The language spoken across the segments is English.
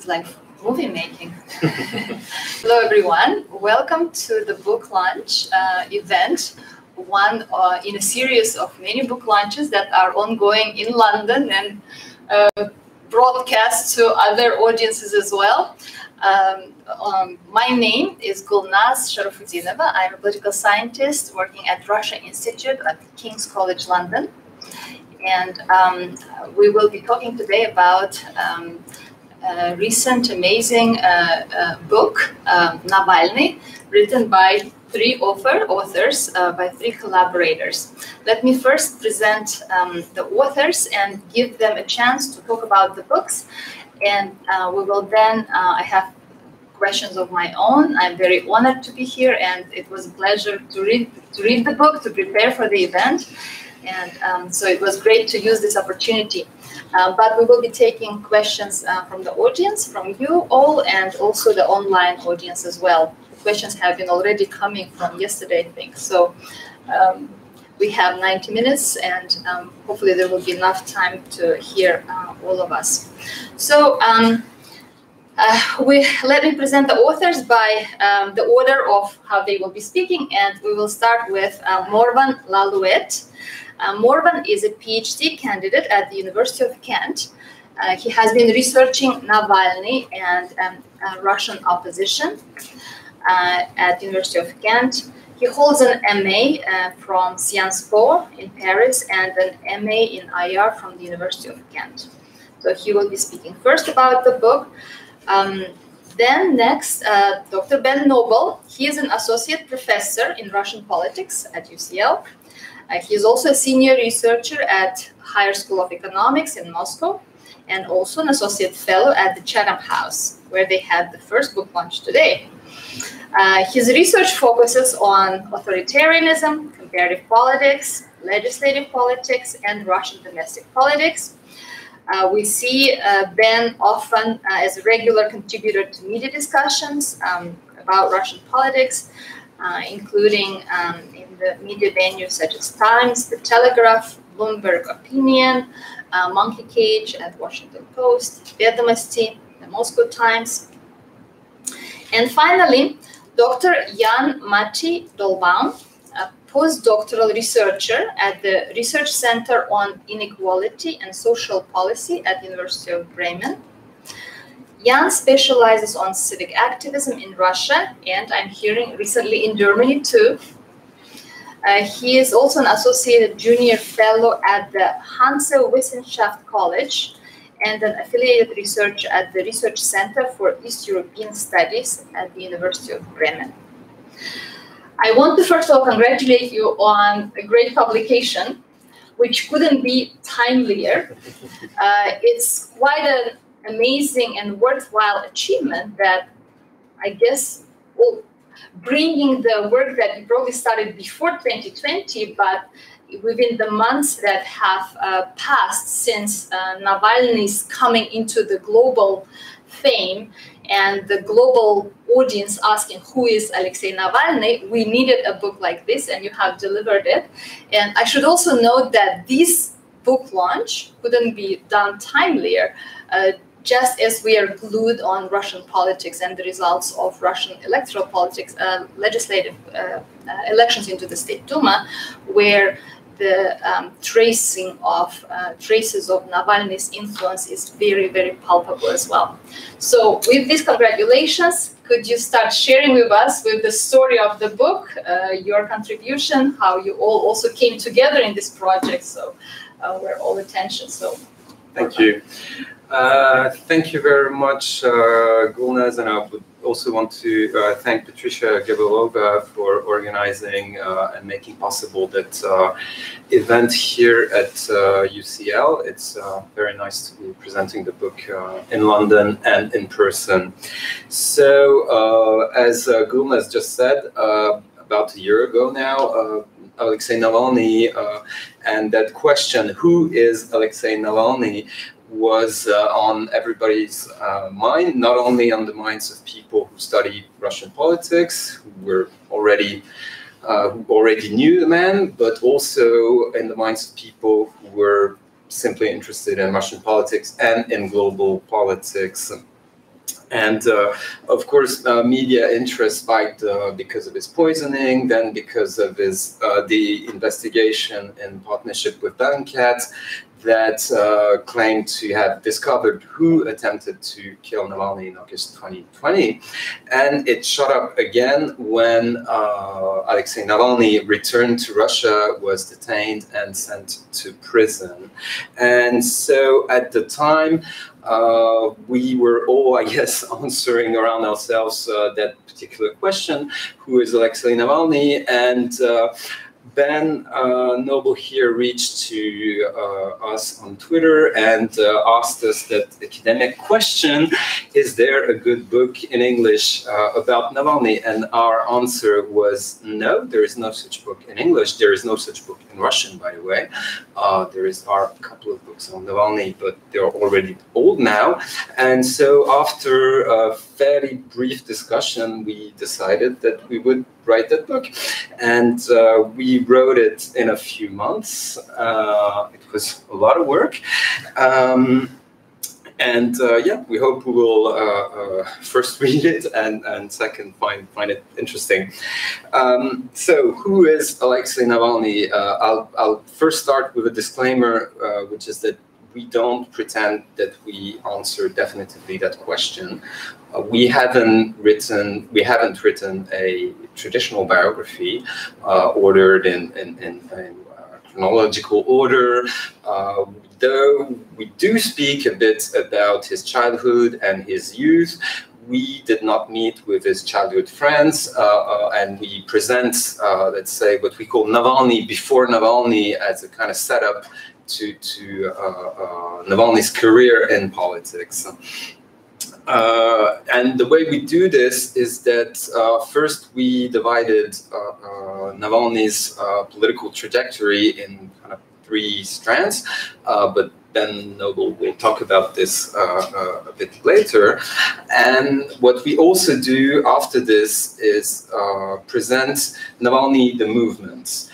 is like movie making. Hello everyone, welcome to the book launch event, one in a series of many book launches that are ongoing in London and broadcast to other audiences as well. My name is Gulnaz Sharafutdinova. I'm a political scientist working at Russia Institute at King's College London. And we will be talking today about a recent amazing book, Navalny, written by three authors, by three collaborators. Let me first present the authors and give them a chance to talk about the books. And we will then, I have questions of my own. I'm very honored to be here, and it was a pleasure to read the book, to prepare for the event. And so it was great to use this opportunity. But we will be taking questions from the audience, from you all, and also the online audience as well. The questions have been already coming from yesterday, I think. So we have 90 minutes, and hopefully there will be enough time to hear all of us. So let me present the authors by the order of how they will be speaking, and we will start with Morvan Lallouet. Morvan is a PhD candidate at the University of Kent. He has been researching Navalny and Russian opposition at the University of Kent. He holds an MA from Sciences Po in Paris and an MA in IR from the University of Kent. So he will be speaking first about the book. Then next, Dr. Ben Noble. He is an associate professor in Russian politics at UCL. He is also a senior researcher at Higher School of Economics in Moscow, and also an associate fellow at the Chatham House, where they had the first book launch today. His research focuses on authoritarianism, comparative politics, legislative politics, and Russian domestic politics. We see Ben often as a regular contributor to media discussions about Russian politics, including in the media venues such as Times, The Telegraph, Bloomberg Opinion, Monkey Cage at Washington Post, Vedomosti, the Moscow Times. And finally, Dr. Jan Matti Dollbaum, a postdoctoral researcher at the Research Center on Inequality and Social Policy at the University of Bremen. Jan specializes on civic activism in Russia, and I'm hearing recently in Germany too. He is also an associated junior fellow at the Hanse Wissenschaft College and an affiliated researcher at the Research Center for East European Studies at the University of Bremen. I want to first of all congratulate you on a great publication, which couldn't be timelier. It's quite an amazing and worthwhile achievement that I guess will bringing the work that you probably started before 2020, but within the months that have passed since Navalny's coming into the global fame and the global audience asking who is Alexei Navalny, we needed a book like this, and you have delivered it. And I should also note that this book launch couldn't be done timelier. Just as we are glued on Russian politics and the results of Russian electoral politics, legislative elections into the State Duma, where the tracing of traces of Navalny's influence is very, very palpable as well. So with these congratulations, could you start sharing with us with the story of the book, your contribution, how you all also came together in this project? So we're all attention. So thank you. Thank you very much, Gulnaz, and I would also want to thank Patricia Gabalova for organizing and making possible that event here at UCL. It's very nice to be presenting the book in London and in person. So, as Gulnaz just said, about a year ago now, Alexei Navalny and that question, who is Alexei Navalny, was on everybody's mind, not only on the minds of people who study Russian politics, who already knew the man, but also in the minds of people who were simply interested in Russian politics and in global politics. And of course, media interest spiked because of his poisoning, then because of his the investigation in partnership with Bellingcat that claimed to have discovered who attempted to kill Navalny in August 2020. And it shot up again when Alexei Navalny returned to Russia, was detained and sent to prison. And so at the time, we were all, I guess, answering around ourselves that particular question: who is Alexei Navalny? And Ben Noble here reached to us on Twitter and asked us that academic question: is there a good book in English about Navalny? And our answer was no, there is no such book in English. There is no such book in Russian, by the way. There are a couple of books on Navalny, but they're already old now. And so after a fairly brief discussion, we decided that we would write that book. And we wrote it in a few months. It was a lot of work. And yeah, we hope we will first read it and second find it interesting. So who is Alexei Navalny? I'll first start with a disclaimer, which is that we don't pretend that we answer definitively that question. We haven't written a traditional biography ordered in chronological order. Though we do speak a bit about his childhood and his youth, we did not meet with his childhood friends, and we present, let's say, what we call Navalny before Navalny as a kind of setup to Navalny's career in politics. And the way we do this is that first we divided Navalny's political trajectory in kind of 3 strands, but Ben Noble will talk about this a bit later. And what we also do after this is present Navalny the movement.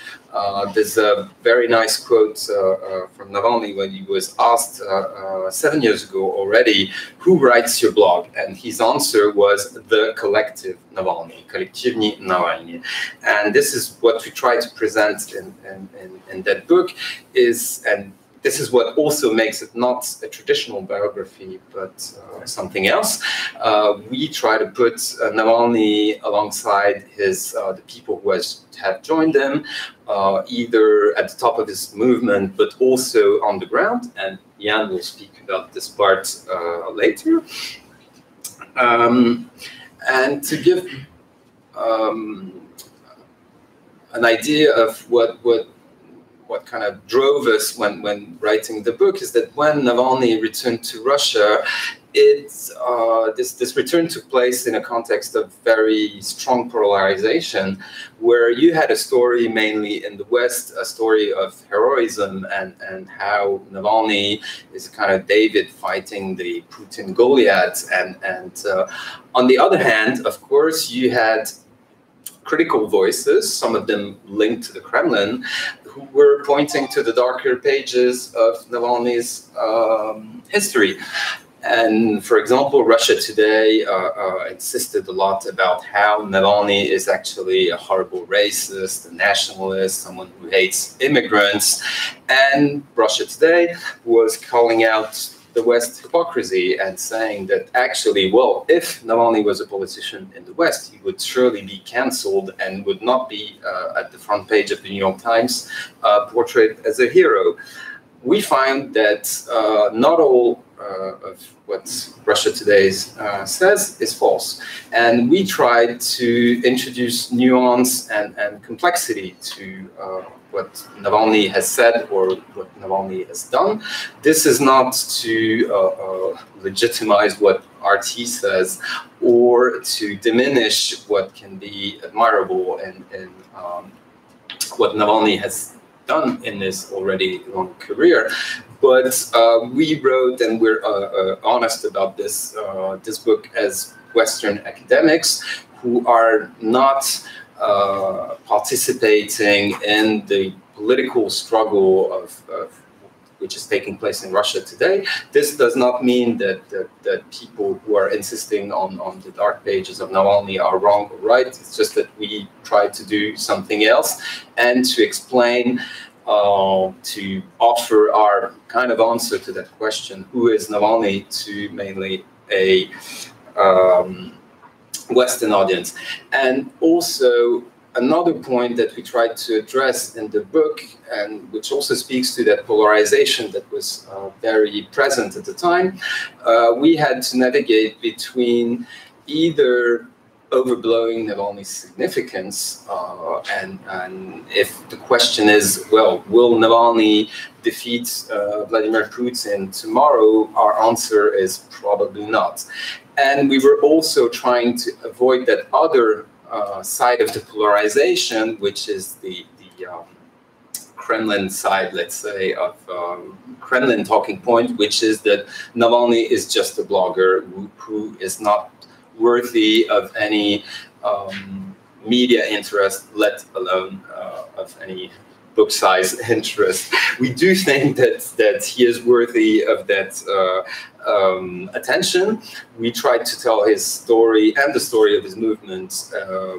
There's a very nice quote from Navalny when he was asked 7 years ago already, who writes your blog? And his answer was the collective Navalny, Коллективный Навальный. And this is what we try to present in that book, and this is what also makes it not a traditional biography, but something else. We try to put Navalny alongside the people who have joined him, either at the top of his movement, but also on the ground. And Jan will speak about this part later. And to give an idea of what kind of drove us when writing the book is that when Navalny returned to Russia, this return took place in a context of very strong polarization, where you had a story mainly in the West, a story of heroism and how Navalny is kind of David fighting the Putin Goliath. And on the other hand, of course, you had critical voices, some of them linked to the Kremlin, who were pointing to the darker pages of Navalny's history. And for example, Russia Today insisted a lot about how Navalny is actually a horrible racist, a nationalist, someone who hates immigrants. And Russia Today was calling out the West hypocrisy and saying that actually, well, if Navalny was a politician in the West, he would surely be cancelled and would not be at the front page of the New York Times portrayed as a hero. We find that not all of what Russia Today says is false. And we tried to introduce nuance and complexity to what Navalny has said or what Navalny has done. This is not to legitimize what RT says or to diminish what can be admirable in what Navalny has done in his already long career. But we wrote, and we're honest about this book as Western academics who are not participating in the political struggle of which is taking place in Russia today. This does not mean that people who are insisting on the dark pages of Navalny are wrong or right. It's just that we try to do something else and to explain, to offer our kind of answer to that question, who is Navalny, to mainly a Western audience. And also another point that we tried to address in the book, and which also speaks to that polarization that was very present at the time, we had to navigate between either overblowing Navalny's significance, and if the question is, well, will Navalny defeat Vladimir Putin tomorrow, our answer is probably not. And we were also trying to avoid that other side of the polarization, which is the Kremlin side, let's say, of Kremlin talking point, which is that Navalny is just a blogger who is not worthy of any media interest, let alone of any book size interest. We do think that he is worthy of that attention. We tried to tell his story and the story of his movement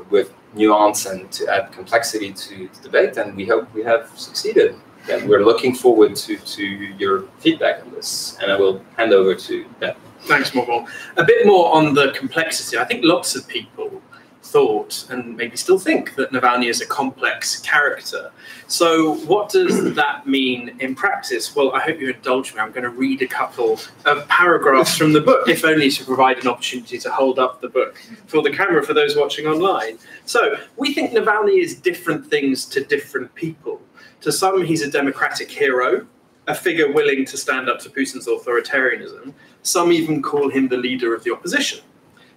with nuance and to add complexity to the debate, and we hope we have succeeded. And we're looking forward to your feedback on this, and I will hand over to Ben. Thanks, Morvan. A bit more on the complexity. I think lots of people thought, and maybe still think, that Navalny is a complex character. So what does that mean in practice? Well, I hope you indulge me. I'm going to read a couple of paragraphs from the book, if only to provide an opportunity to hold up the book for the camera for those watching online. So we think Navalny is different things to different people. To some, he's a democratic hero, a figure willing to stand up to Putin's authoritarianism. Some even call him the leader of the opposition.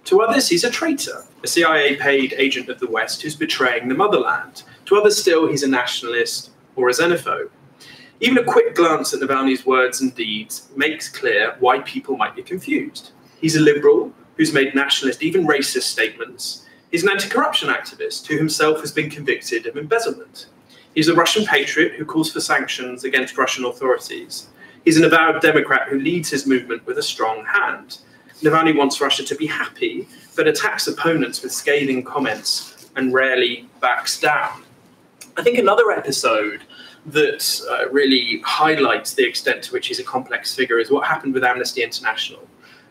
To others, he's a traitor, a CIA-paid agent of the West who's betraying the motherland. To others still, he's a nationalist or a xenophobe. Even a quick glance at Navalny's words and deeds makes clear why people might be confused. He's a liberal who's made nationalist, even racist statements. He's an anti-corruption activist who himself has been convicted of embezzlement. He's a Russian patriot who calls for sanctions against Russian authorities. He's an avowed Democrat who leads his movement with a strong hand. Navalny wants Russia to be happy, but attacks opponents with scathing comments and rarely backs down. I think another episode that really highlights the extent to which he's a complex figure is what happened with Amnesty International.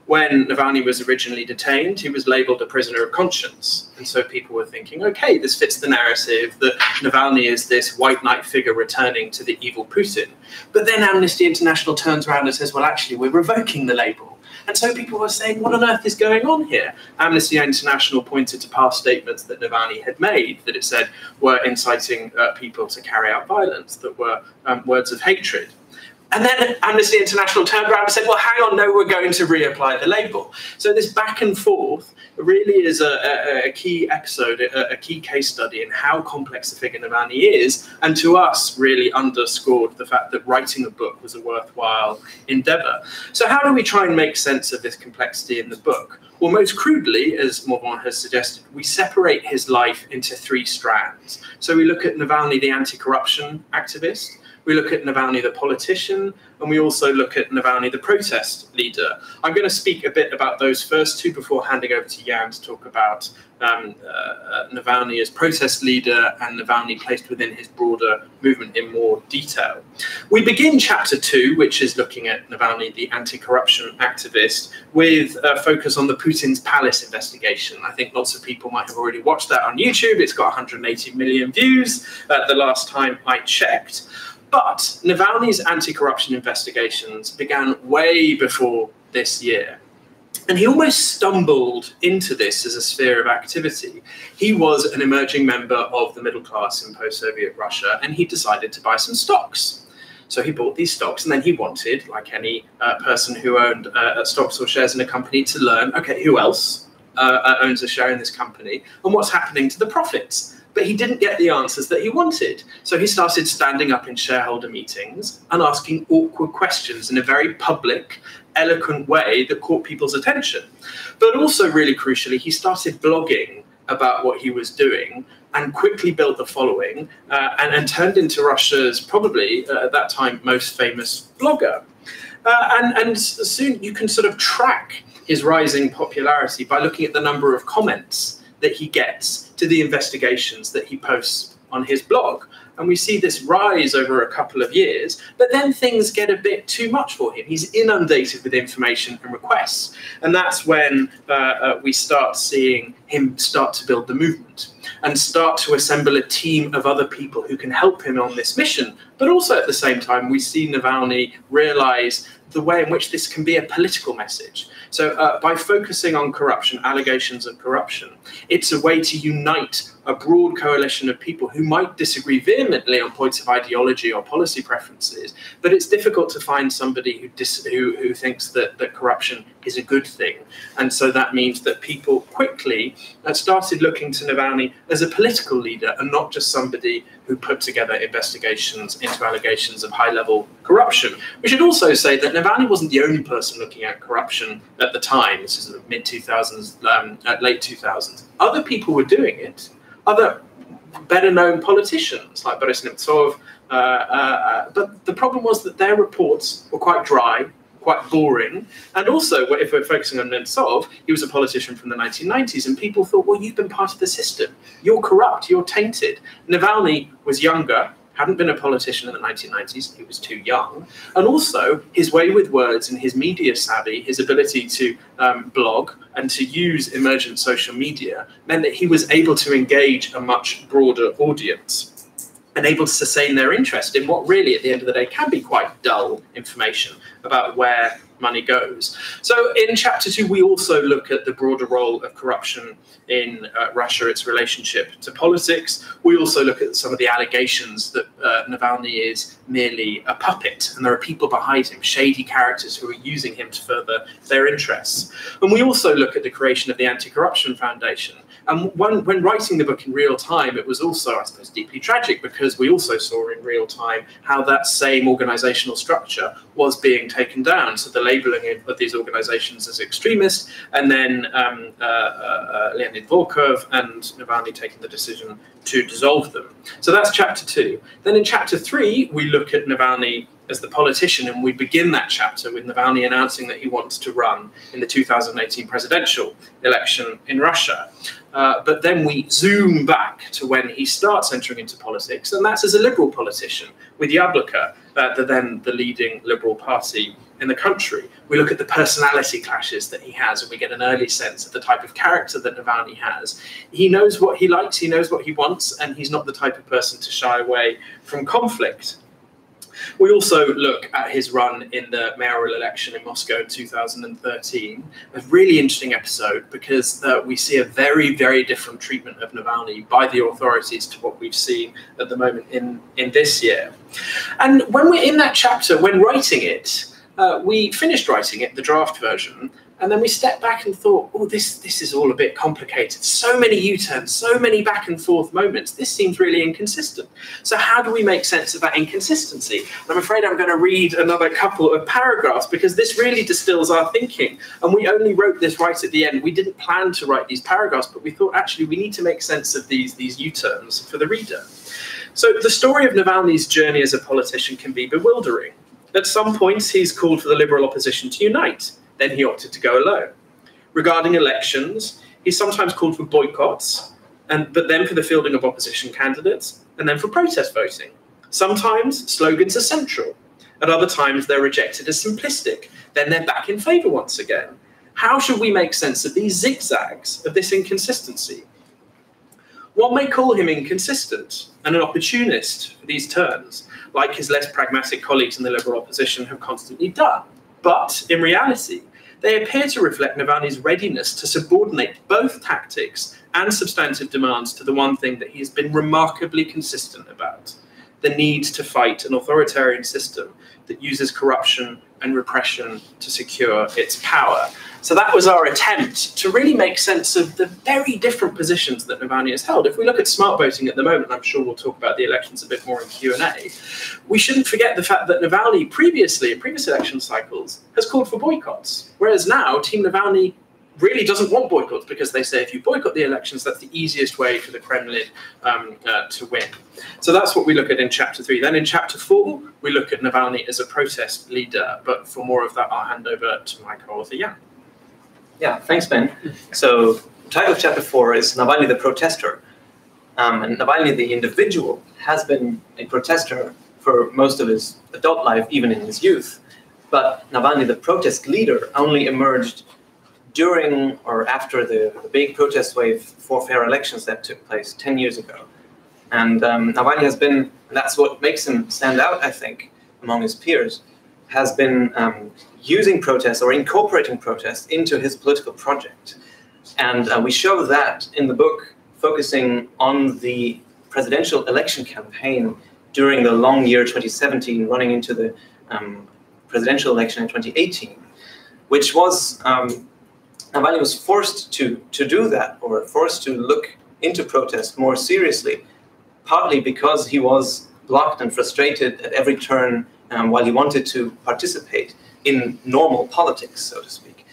When Navalny was originally detained, he was labeled a prisoner of conscience. And so people were thinking, okay, this fits the narrative that Navalny is this white knight figure returning to the evil Putin. But then Amnesty International turns around and says, well, actually, we're revoking the label. And so people were saying, what on earth is going on here? Amnesty International pointed to past statements that Navalny had made, that it said were inciting people to carry out violence, that were words of hatred. And then Amnesty International turned around and said, well, hang on, no, we're going to reapply the label. So this back and forth really is a key episode, a key case study in how complex the figure Navalny is, and to us really underscored the fact that writing a book was a worthwhile endeavor. So how do we try and make sense of this complexity in the book? Well, most crudely, as Morvan has suggested, we separate his life into three strands. So we look at Navalny, the anti-corruption activist, we look at Navalny, the politician, and we also look at Navalny, the protest leader. I'm going to speak a bit about those first two before handing over to Jan to talk about Navalny as protest leader and Navalny placed within his broader movement in more detail. We begin chapter 2, which is looking at Navalny, the anti-corruption activist, with a focus on the Putin's palace investigation. I think lots of people might have already watched that on YouTube. It's got 180 million views the last time I checked. But Navalny's anti-corruption investigations began way before this year. And he almost stumbled into this as a sphere of activity. He was an emerging member of the middle class in post-Soviet Russia, and he decided to buy some stocks. So he bought these stocks, and then he wanted, like any person who owned stocks or shares in a company, to learn, okay, who else owns a share in this company, and what's happening to the profits? But he didn't get the answers that he wanted. So he started standing up in shareholder meetings and asking awkward questions in a very public, eloquent way that caught people's attention. But also, really crucially, he started blogging about what he was doing and quickly built the following and turned into Russia's probably at that time most famous blogger. And soon you can sort of track his rising popularity by looking at the number of comments that he gets to the investigations that he posts on his blog. And we see this rise over a couple of years, but then things get a bit too much for him. He's inundated with information and requests. And that's when we start seeing him start to build the movement and start to assemble a team of other people who can help him on this mission. But also at the same time, we see Navalny realize the way in which this can be a political message. So by focusing on corruption, allegations of corruption, it's a way to unite a broad coalition of people who might disagree vehemently on points of ideology or policy preferences, but it's difficult to find somebody who thinks that corruption is a good thing. And so that means that people quickly started looking to Navalny as a political leader and not just somebody who put together investigations into allegations of high-level corruption. We should also say that Navalny wasn't the only person looking at corruption at the time. This is the mid-2000s, late 2000s. Other people were doing it. Other better-known politicians like Boris Nemtsov, but the problem was that their reports were quite dry, quite boring, and also, if we're focusing on Nemtsov, he was a politician from the 1990s, and people thought, well, you've been part of the system, you're corrupt, you're tainted. Navalny was younger, hadn't been a politician in the 1990s, he was too young, and also his way with words and his media savvy, his ability to blog and to use emergent social media meant that he was able to engage a much broader audience and able to sustain their interest in what really at the end of the day can be quite dull information about where money goes. So in chapter 2, we also look at the broader role of corruption in Russia, its relationship to politics. We also look at some of the allegations that Navalny is merely a puppet, and there are people behind him, shady characters who are using him to further their interests. And we also look at the creation of the Anti-Corruption Foundation. And when writing the book in real time, it was also, I suppose, deeply tragic because we also saw in real time how that same organizational structure was being taken down. So the labeling of these organizations as extremist, and then Leonid Volkov and Navalny taking the decision to dissolve them. So that's chapter 2. Then in chapter 3, we look at Navalny as the politician, and we begin that chapter with Navalny announcing that he wants to run in the 2018 presidential election in Russia. But then we zoom back to when he starts entering into politics, and that's as a liberal politician with Yabloko, the leading liberal party in the country. We look at the personality clashes that he has, and we get an early sense of the type of character that Navalny has. He knows what he likes, he knows what he wants, and he's not the type of person to shy away from conflict. We also look at his run in the mayoral election in Moscow in 2013, a really interesting episode because we see a very, very different treatment of Navalny by the authorities to what we've seen at the moment in this year. And when we're in that chapter, when writing it, we finished writing it, the draft version, and then we stepped back and thought, oh, this is all a bit complicated. So many U-turns, so many back and forth moments. This seems really inconsistent. So how do we make sense of that inconsistency? And I'm afraid I'm going to read another couple of paragraphs because this really distills our thinking. And we only wrote this right at the end. We didn't plan to write these paragraphs, but we thought, actually, we need to make sense of these U-turns for the reader. So the story of Navalny's journey as a politician can be bewildering. At some points, he's called for the liberal opposition to unite. Then he opted to go alone. Regarding elections, he's sometimes called for boycotts, but then for the fielding of opposition candidates, and then for protest voting. Sometimes slogans are central. At other times, they're rejected as simplistic. Then they're back in favor once again. How should we make sense of these zigzags, of this inconsistency? One may call him inconsistent and an opportunist for these turns, like his less pragmatic colleagues in the liberal opposition have constantly done. But in reality, they appear to reflect Navalny's readiness to subordinate both tactics and substantive demands to the one thing that he has been remarkably consistent about: the need to fight an authoritarian system that uses corruption and repression to secure its power. So that was our attempt to really make sense of the very different positions that Navalny has held. If we look at smart voting at the moment, and I'm sure we'll talk about the elections a bit more in Q&A, we shouldn't forget the fact that Navalny previously, in previous election cycles, has called for boycotts, whereas now Team Navalny really doesn't want boycotts, because they say if you boycott the elections, that's the easiest way for the Kremlin to win. So that's what we look at in Chapter 3. Then in Chapter 4, we look at Navalny as a protest leader. But for more of that, I'll hand over to my co-author, Jan. Yeah, thanks, Ben. So the title of Chapter 4 is Navalny the Protester. And Navalny the individual has been a protester for most of his adult life, even in his youth. But Navalny the protest leader only emerged during or after the big protest wave for fair elections that took place 10 years ago. And Navalny has been, and that's what makes him stand out, I think, among his peers, has been using protests or incorporating protests into his political project. And we show that in the book, focusing on the presidential election campaign during the long year 2017, running into the presidential election in 2018, which was Navalny was forced to do that, or forced to look into protest more seriously, partly because he was blocked and frustrated at every turn while he wanted to participate in normal politics, so to speak.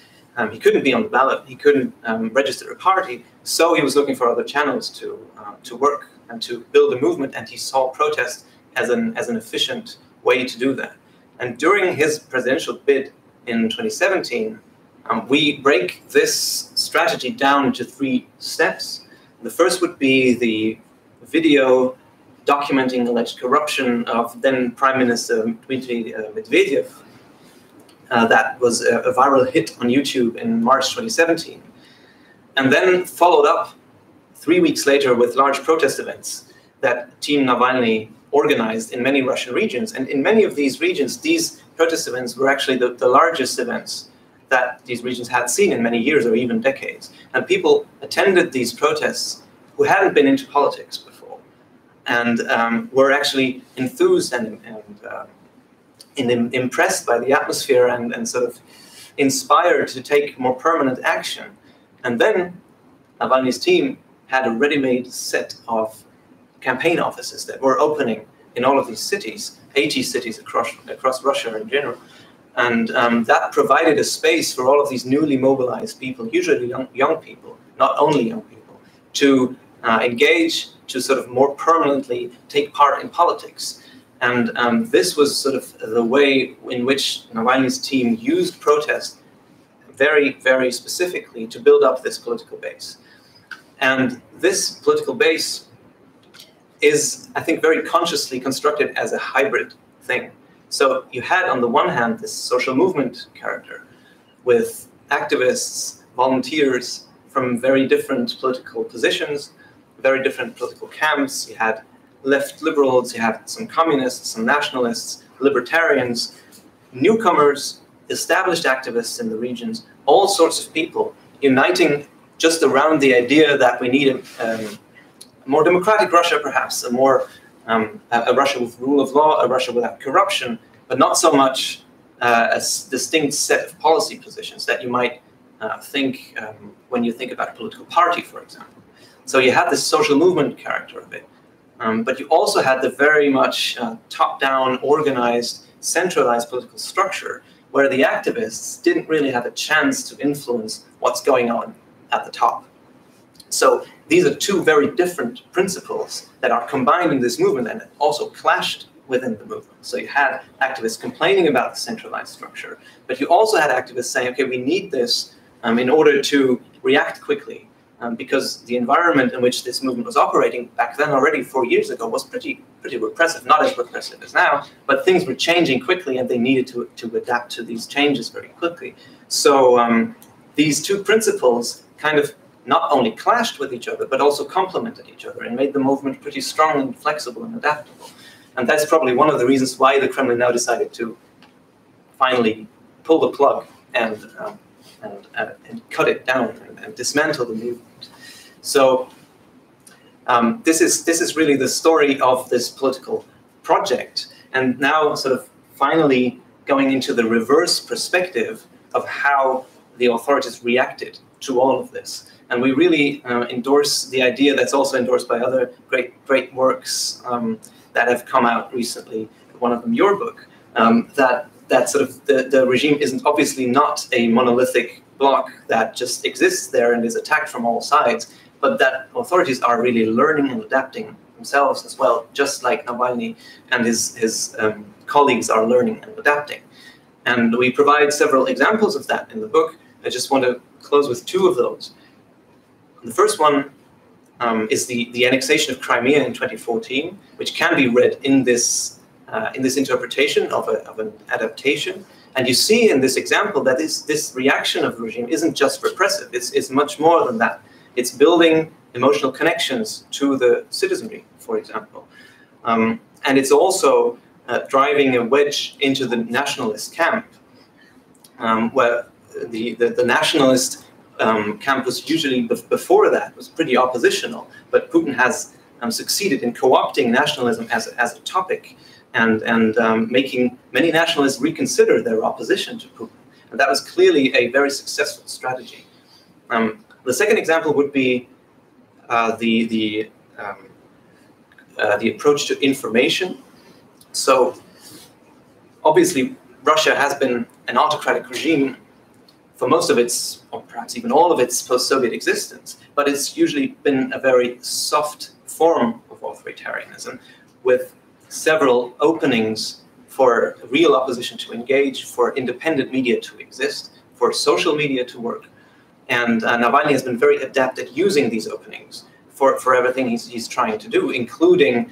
He couldn't be on the ballot, he couldn't register a party, so he was looking for other channels to work and to build a movement, and he saw protest as an efficient way to do that. And during his presidential bid in 2017, we break this strategy down into 3 steps. The first would be the video documenting alleged corruption of then Prime Minister Dmitry Medvedev. That was a viral hit on YouTube in March 2017. And then followed up 3 weeks later with large protest events that Team Navalny organized in many Russian regions. And in many of these regions, these protest events were actually the largest events that these regions had seen in many years or even decades. And people attended these protests who hadn't been into politics before, and were actually enthused and impressed by the atmosphere and sort of inspired to take more permanent action. And then Navalny's team had a ready-made set of campaign offices that were opening in all of these cities, 80 cities across Russia in general. And that provided a space for all of these newly mobilized people, usually young people, not only young people, to engage, to sort of more permanently take part in politics. And this was sort of the way in which Navalny's team used protest very, very specifically to build up this political base. And this political base is, I think, very consciously constructed as a hybrid thing. So you had, on the one hand, this social movement character with activists, volunteers from very different political positions, very different political camps. You had left liberals, you had some communists, some nationalists, libertarians, newcomers, established activists in the regions, all sorts of people uniting just around the idea that we need a more democratic Russia, perhaps, a Russia with rule of law, a Russia without corruption, but not so much a distinct set of policy positions that you might think when you think about a political party, for example. So you had this social movement character of it, but you also had the very much top-down, organized, centralized political structure where the activists didn't really have a chance to influence what's going on at the top. So these are 2 very different principles that are combined in this movement and also clashed within the movement. So you had activists complaining about the centralized structure, but you also had activists saying, okay, we need this in order to react quickly, because the environment in which this movement was operating back then already 4 years ago was pretty repressive, not as repressive as now, but things were changing quickly and they needed to adapt to these changes very quickly. So these 2 principles kind of not only clashed with each other, but also complemented each other and made the movement pretty strong and flexible and adaptable. And that's probably one of the reasons why the Kremlin now decided to finally pull the plug and cut it down and dismantle the movement. So this is really the story of this political project. And now sort of finally going into the reverse perspective of how the authorities reacted to all of this. And we really endorse the idea that's also endorsed by other great works that have come out recently, one of them your book, that sort of the regime isn't obviously not a monolithic bloc that just exists there and is attacked from all sides, but that authorities are really learning and adapting themselves as well, just like Navalny and his colleagues are learning and adapting. And we provide several examples of that in the book. I just want to close with two of those. The first one is the annexation of Crimea in 2014, which can be read in this interpretation of an adaptation. And you see in this example that this reaction of the regime isn't just repressive, it's much more than that. It's building emotional connections to the citizenry, for example. And it's also driving a wedge into the nationalist camp, where the nationalist camp was usually, before that, was pretty oppositional. But Putin has succeeded in co-opting nationalism as a topic and making many nationalists reconsider their opposition to Putin. And that was clearly a very successful strategy. The second example would be the approach to information. So obviously, Russia has been an autocratic regime for most of its, or perhaps even all of its post-Soviet existence, but it's usually been a very soft form of authoritarianism, with several openings for real opposition to engage, for independent media to exist, for social media to work. And Navalny has been very adept at using these openings for everything he's trying to do, including,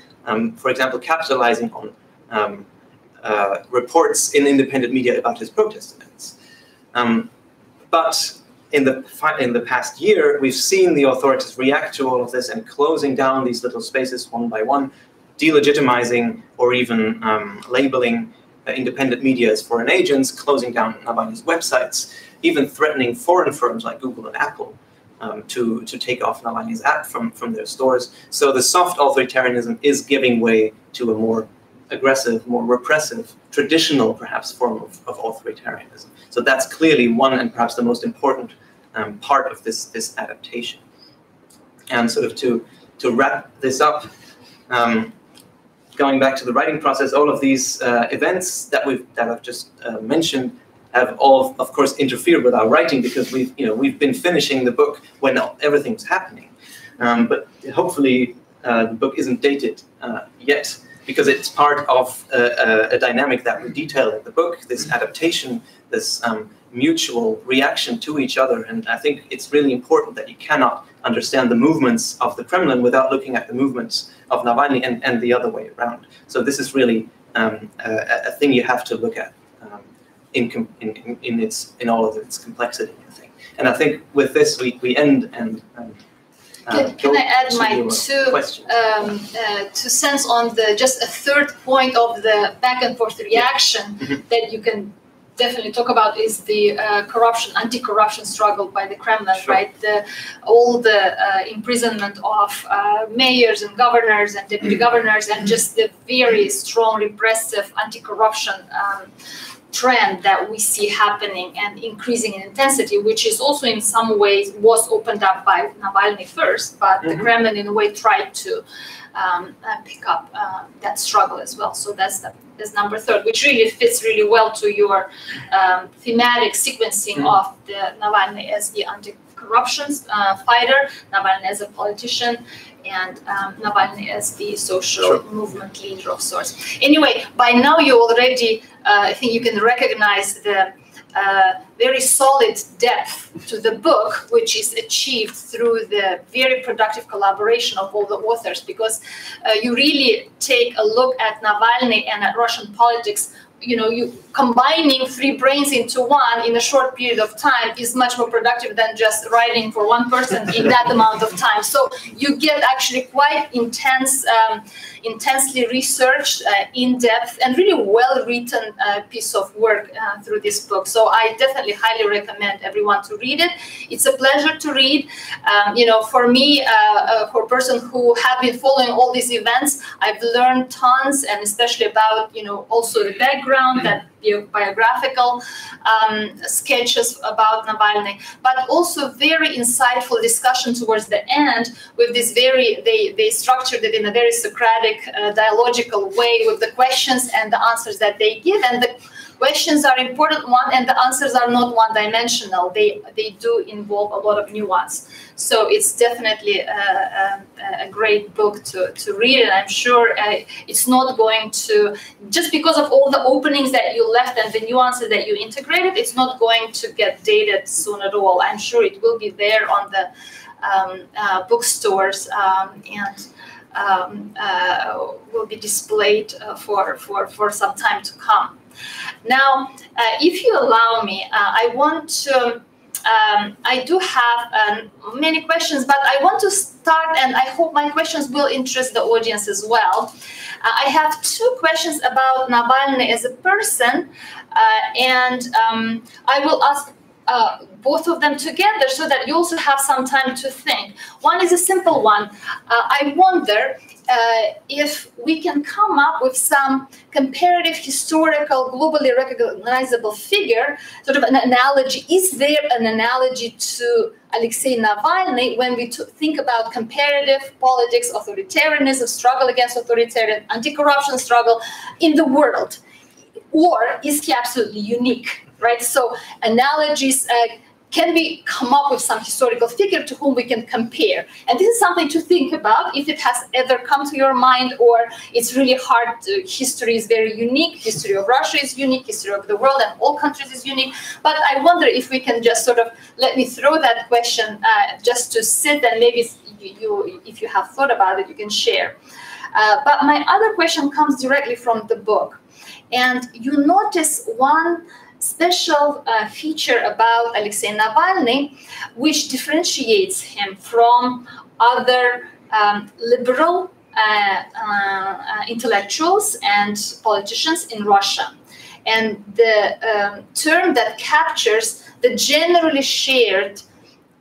for example, capitalizing on reports in independent media about his protest events. But in the past year, we've seen the authorities react to all of this and closing down these little spaces one by one, delegitimizing or even labeling independent media as foreign agents, closing down Navalny's websites, even threatening foreign firms like Google and Apple to take off Navalny's app from their stores. So the soft authoritarianism is giving way to a more aggressive, more repressive, traditional, perhaps, form of authoritarianism. So that's clearly one and perhaps the most important part of this adaptation. And sort of to wrap this up, going back to the writing process, all of these events that I've just mentioned have all, of course, interfered with our writing, because we've been finishing the book when everything's happening. But hopefully the book isn't dated yet, because it's part of a dynamic that we detail in the book, this adaptation, this mutual reaction to each other. And I think it's really important that you cannot understand the movements of the Kremlin without looking at the movements of Navalny and the other way around. So this is really a thing you have to look at in all of its complexity, I think. And I think with this we end and can I add my two cents on just a third point of the back and forth reaction that you can definitely talk about is the anti-corruption struggle by the Kremlin, right? All the imprisonment of mayors and governors and deputy governors, and just the very strong repressive anti-corruption trend that we see happening and increasing in intensity, which is also in some ways was opened up by Navalny first, but the Kremlin in a way tried to pick up that struggle as well. So that's number third, which really fits really well to your thematic sequencing of the Navalny as the anti-corruption fighter, Navalny as a politician, and Navalny as the social movement leader of sorts. Anyway, by now you already, I think you can recognize the very solid depth to the book, which is achieved through the very productive collaboration of all the authors, because you really take a look at Navalny and at Russian politics. You combining three brains into one in a short period of time is much more productive than just writing for one person in that amount of time. So you get actually quite intensely researched, in-depth, and really well-written piece of work through this book. So I definitely highly recommend everyone to read it. It's a pleasure to read. For me, for a person who have been following all these events, I've learned tons, and especially about, also the background, that biographical sketches about Navalny, but also very insightful discussion towards the end with this they structured it in a very Socratic, dialogical way with the questions and the answers that they give. And the questions are important one, and the answers are not one-dimensional. They do involve a lot of nuance. So it's definitely a great book to read, and I'm sure it's not going to, just because of all the openings that you left and the nuances that you integrated, it's not going to get dated soon at all. I'm sure it will be there on the bookstores and will be displayed for some time to come. Now, if you allow me, I want to. I do have many questions, but I want to start, and I hope my questions will interest the audience as well. I have two questions about Navalny as a person, and I will ask both of them together so that you also have some time to think. One is a simple one. I wonder if we can come up with some comparative, historical, globally recognizable figure, sort of an analogy. Is there an analogy to Alexei Navalny when we think about comparative politics, authoritarianism, struggle against authoritarian, anti-corruption struggle in the world? Or is he absolutely unique, right? So analogies can we come up with some historical figure to whom we can compare? And this is something to think about if it has ever come to your mind, or it's really hard to, history is very unique, history of Russia is unique, history of the world and all countries is unique. But I wonder if we can just sort of, let me throw that question just to sit, and maybe if you have thought about it, you can share. But my other question comes directly from the book. And you notice one special feature about Alexei Navalny, which differentiates him from other liberal intellectuals and politicians in Russia. And the term that captures the generally shared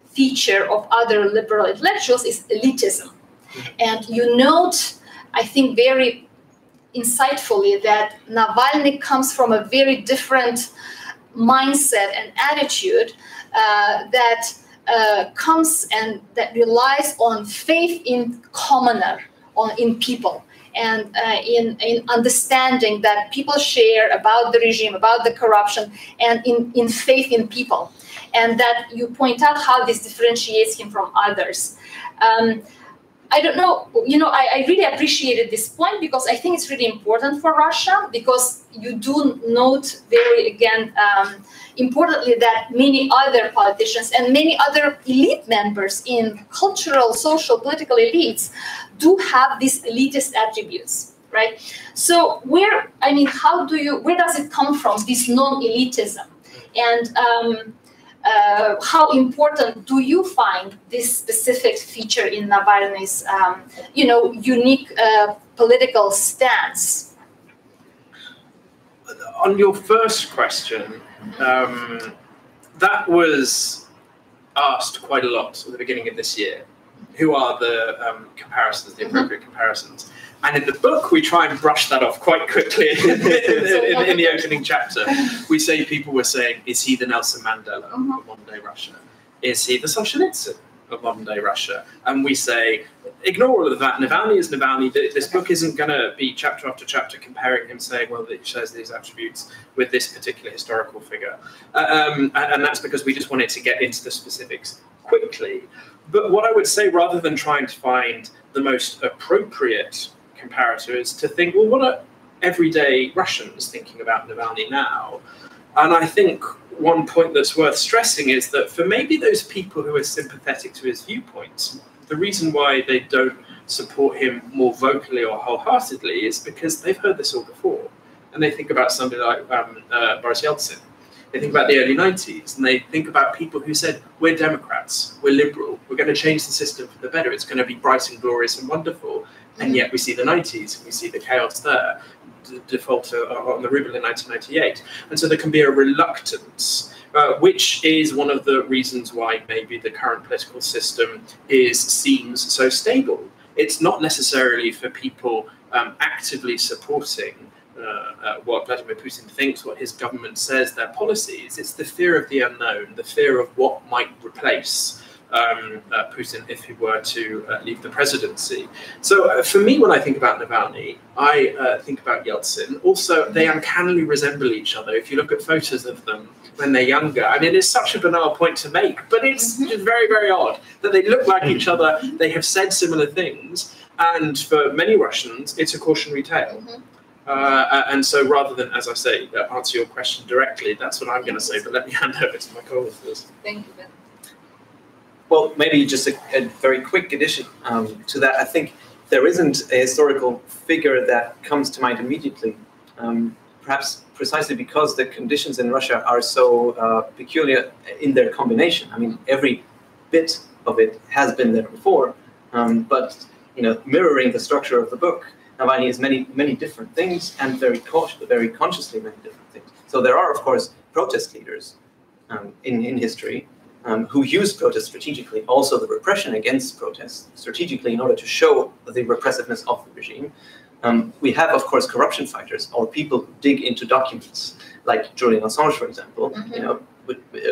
feature of other liberal intellectuals is elitism. And you note, I think, very insightfully that Navalny comes from a very different mindset and attitude that comes and that relies on faith in commoner, in people, and in understanding that people share about the regime, about the corruption, and in faith in people. And that you point out how this differentiates him from others. I don't know, I really appreciated this point because I think it's really important for Russia, because you do note very, again, importantly, that many other politicians and many other elite members in cultural, social, political elites do have these elitist attributes, right? So where does it come from, this non-elitism? And how important do you find this specific feature in Navalny's, unique political stance? On your first question, that was asked quite a lot at the beginning of this year. Who are the comparisons, the appropriate comparisons? And in the book, we try and brush that off quite quickly in the opening chapter. We say people were saying, is he the Nelson Mandela of modern-day Russia? Is he the Solzhenitsyn of modern-day Russia? And we say, ignore all of that. Navalny is Navalny. This book isn't going to be chapter after chapter comparing him, saying, well, it shares these attributes with this particular historical figure. And that's because we just wanted to get into the specifics quickly. But what I would say, rather than trying to find the most appropriate comparator, is to think, well, what are everyday Russians thinking about Navalny now? And I think one point that's worth stressing is that for maybe those people who are sympathetic to his viewpoints, the reason why they don't support him more vocally or wholeheartedly is because they've heard this all before. And they think about somebody like Boris Yeltsin. They think about the early 90s, and they think about people who said, we're Democrats, we're liberal, we're going to change the system for the better, it's going to be bright and glorious and wonderful. And yet we see the 90s, we see the chaos there, the default on the ruble in 1998. And so there can be a reluctance, which is one of the reasons why maybe the current political system seems so stable. It's not necessarily for people actively supporting what Vladimir Putin thinks, what his government says, their policies. It's the fear of the unknown, the fear of what might replace Putin if he were to leave the presidency. So for me, when I think about Navalny, I think about Yeltsin. Also, they uncannily resemble each other. If you look at photos of them when they're younger, I mean, it's such a banal point to make, but it's just very, very odd that they look like each other. They have said similar things. And for many Russians, it's a cautionary tale. And so rather than, as I say, answer your question directly, that's what I'm going to say. But let me hand over to my co-authors. Thank you, Ben. Well, maybe just a very quick addition to that. I think there isn't a historical figure that comes to mind immediately, perhaps precisely because the conditions in Russia are so peculiar in their combination. I mean, every bit of it has been there before, but mirroring the structure of the book, Navalny is many different things, and very consciously many different things. So there are, of course, protest leaders in history who use protest strategically, also the repression against protests strategically in order to show the repressiveness of the regime. We have, of course, corruption fighters or people who dig into documents, like Julian Assange, for example, a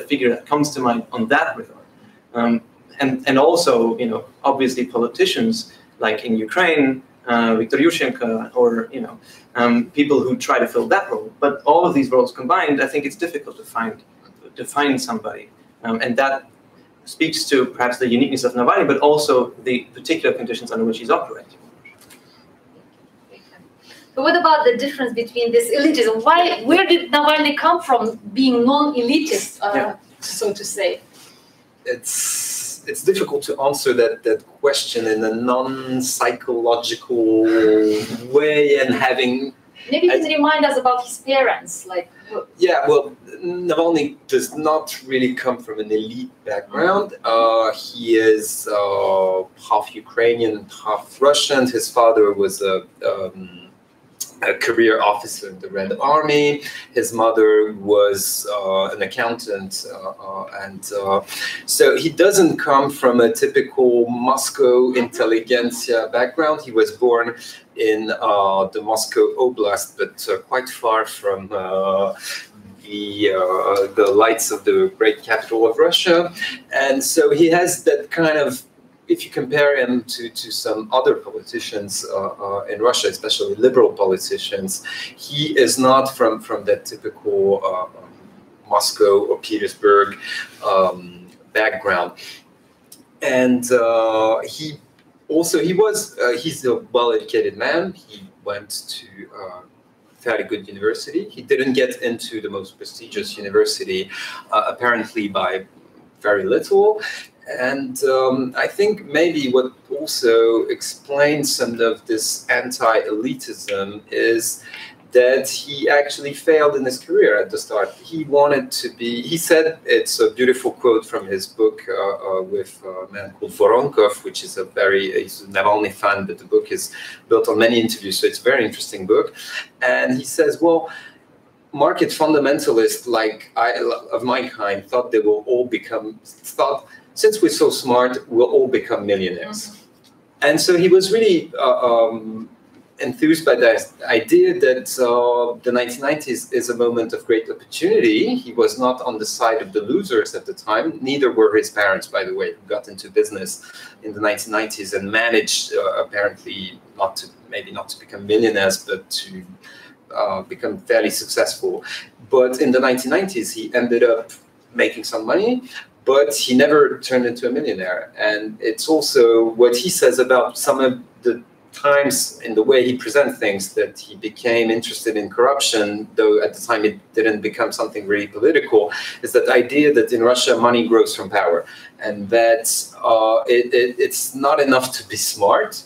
figure that comes to mind on that regard. And also, obviously politicians like in Ukraine, Viktor Yushchenko, or people who try to fill that role. But all of these roles combined, I think it's difficult to find somebody. And that speaks to perhaps the uniqueness of Navalny, but also the particular conditions under which he's operating. But what about the difference between this elitism? Where did Navalny come from, being non-elitist, so to say? It's difficult to answer that question in a non-psychological way and having. Maybe you can remind us about his parents, like. Yeah, well, Navalny does not really come from an elite background. He is half Ukrainian, half Russian. His father was a career officer in the Red Army. His mother was an accountant, and so he doesn't come from a typical Moscow intelligentsia background. He was born in the Moscow Oblast, but quite far from the lights of the great capital of Russia. And so he has that kind of, if you compare him to some other politicians in Russia, especially liberal politicians, he is not from that typical Moscow or Petersburg background. And he's a well-educated man. He went to fairly good university. He didn't get into the most prestigious university, apparently by very little. And I think maybe what also explains some of this anti-elitism is that he actually failed in his career at the start. He wanted to be, he said, it's a beautiful quote from his book with a man called Voronkov, which is he's a Navalny fan, but the book is built on many interviews, so it's a very interesting book. And he says, well, market fundamentalists of my kind thought they will all since we're so smart, we'll all become millionaires. And so he was really enthused by the idea that the 1990s is a moment of great opportunity. He was not on the side of the losers at the time. Neither were his parents, by the way, who got into business in the 1990s and managed apparently maybe not to become millionaires, but to become fairly successful. But in the 1990s, he ended up making some money, but he never turned into a millionaire. And it's also what he says about some of the times in the way he presents things that he became interested in corruption, though at the time it didn't become something really political, is that idea that in Russia money grows from power, and that it's not enough to be smart,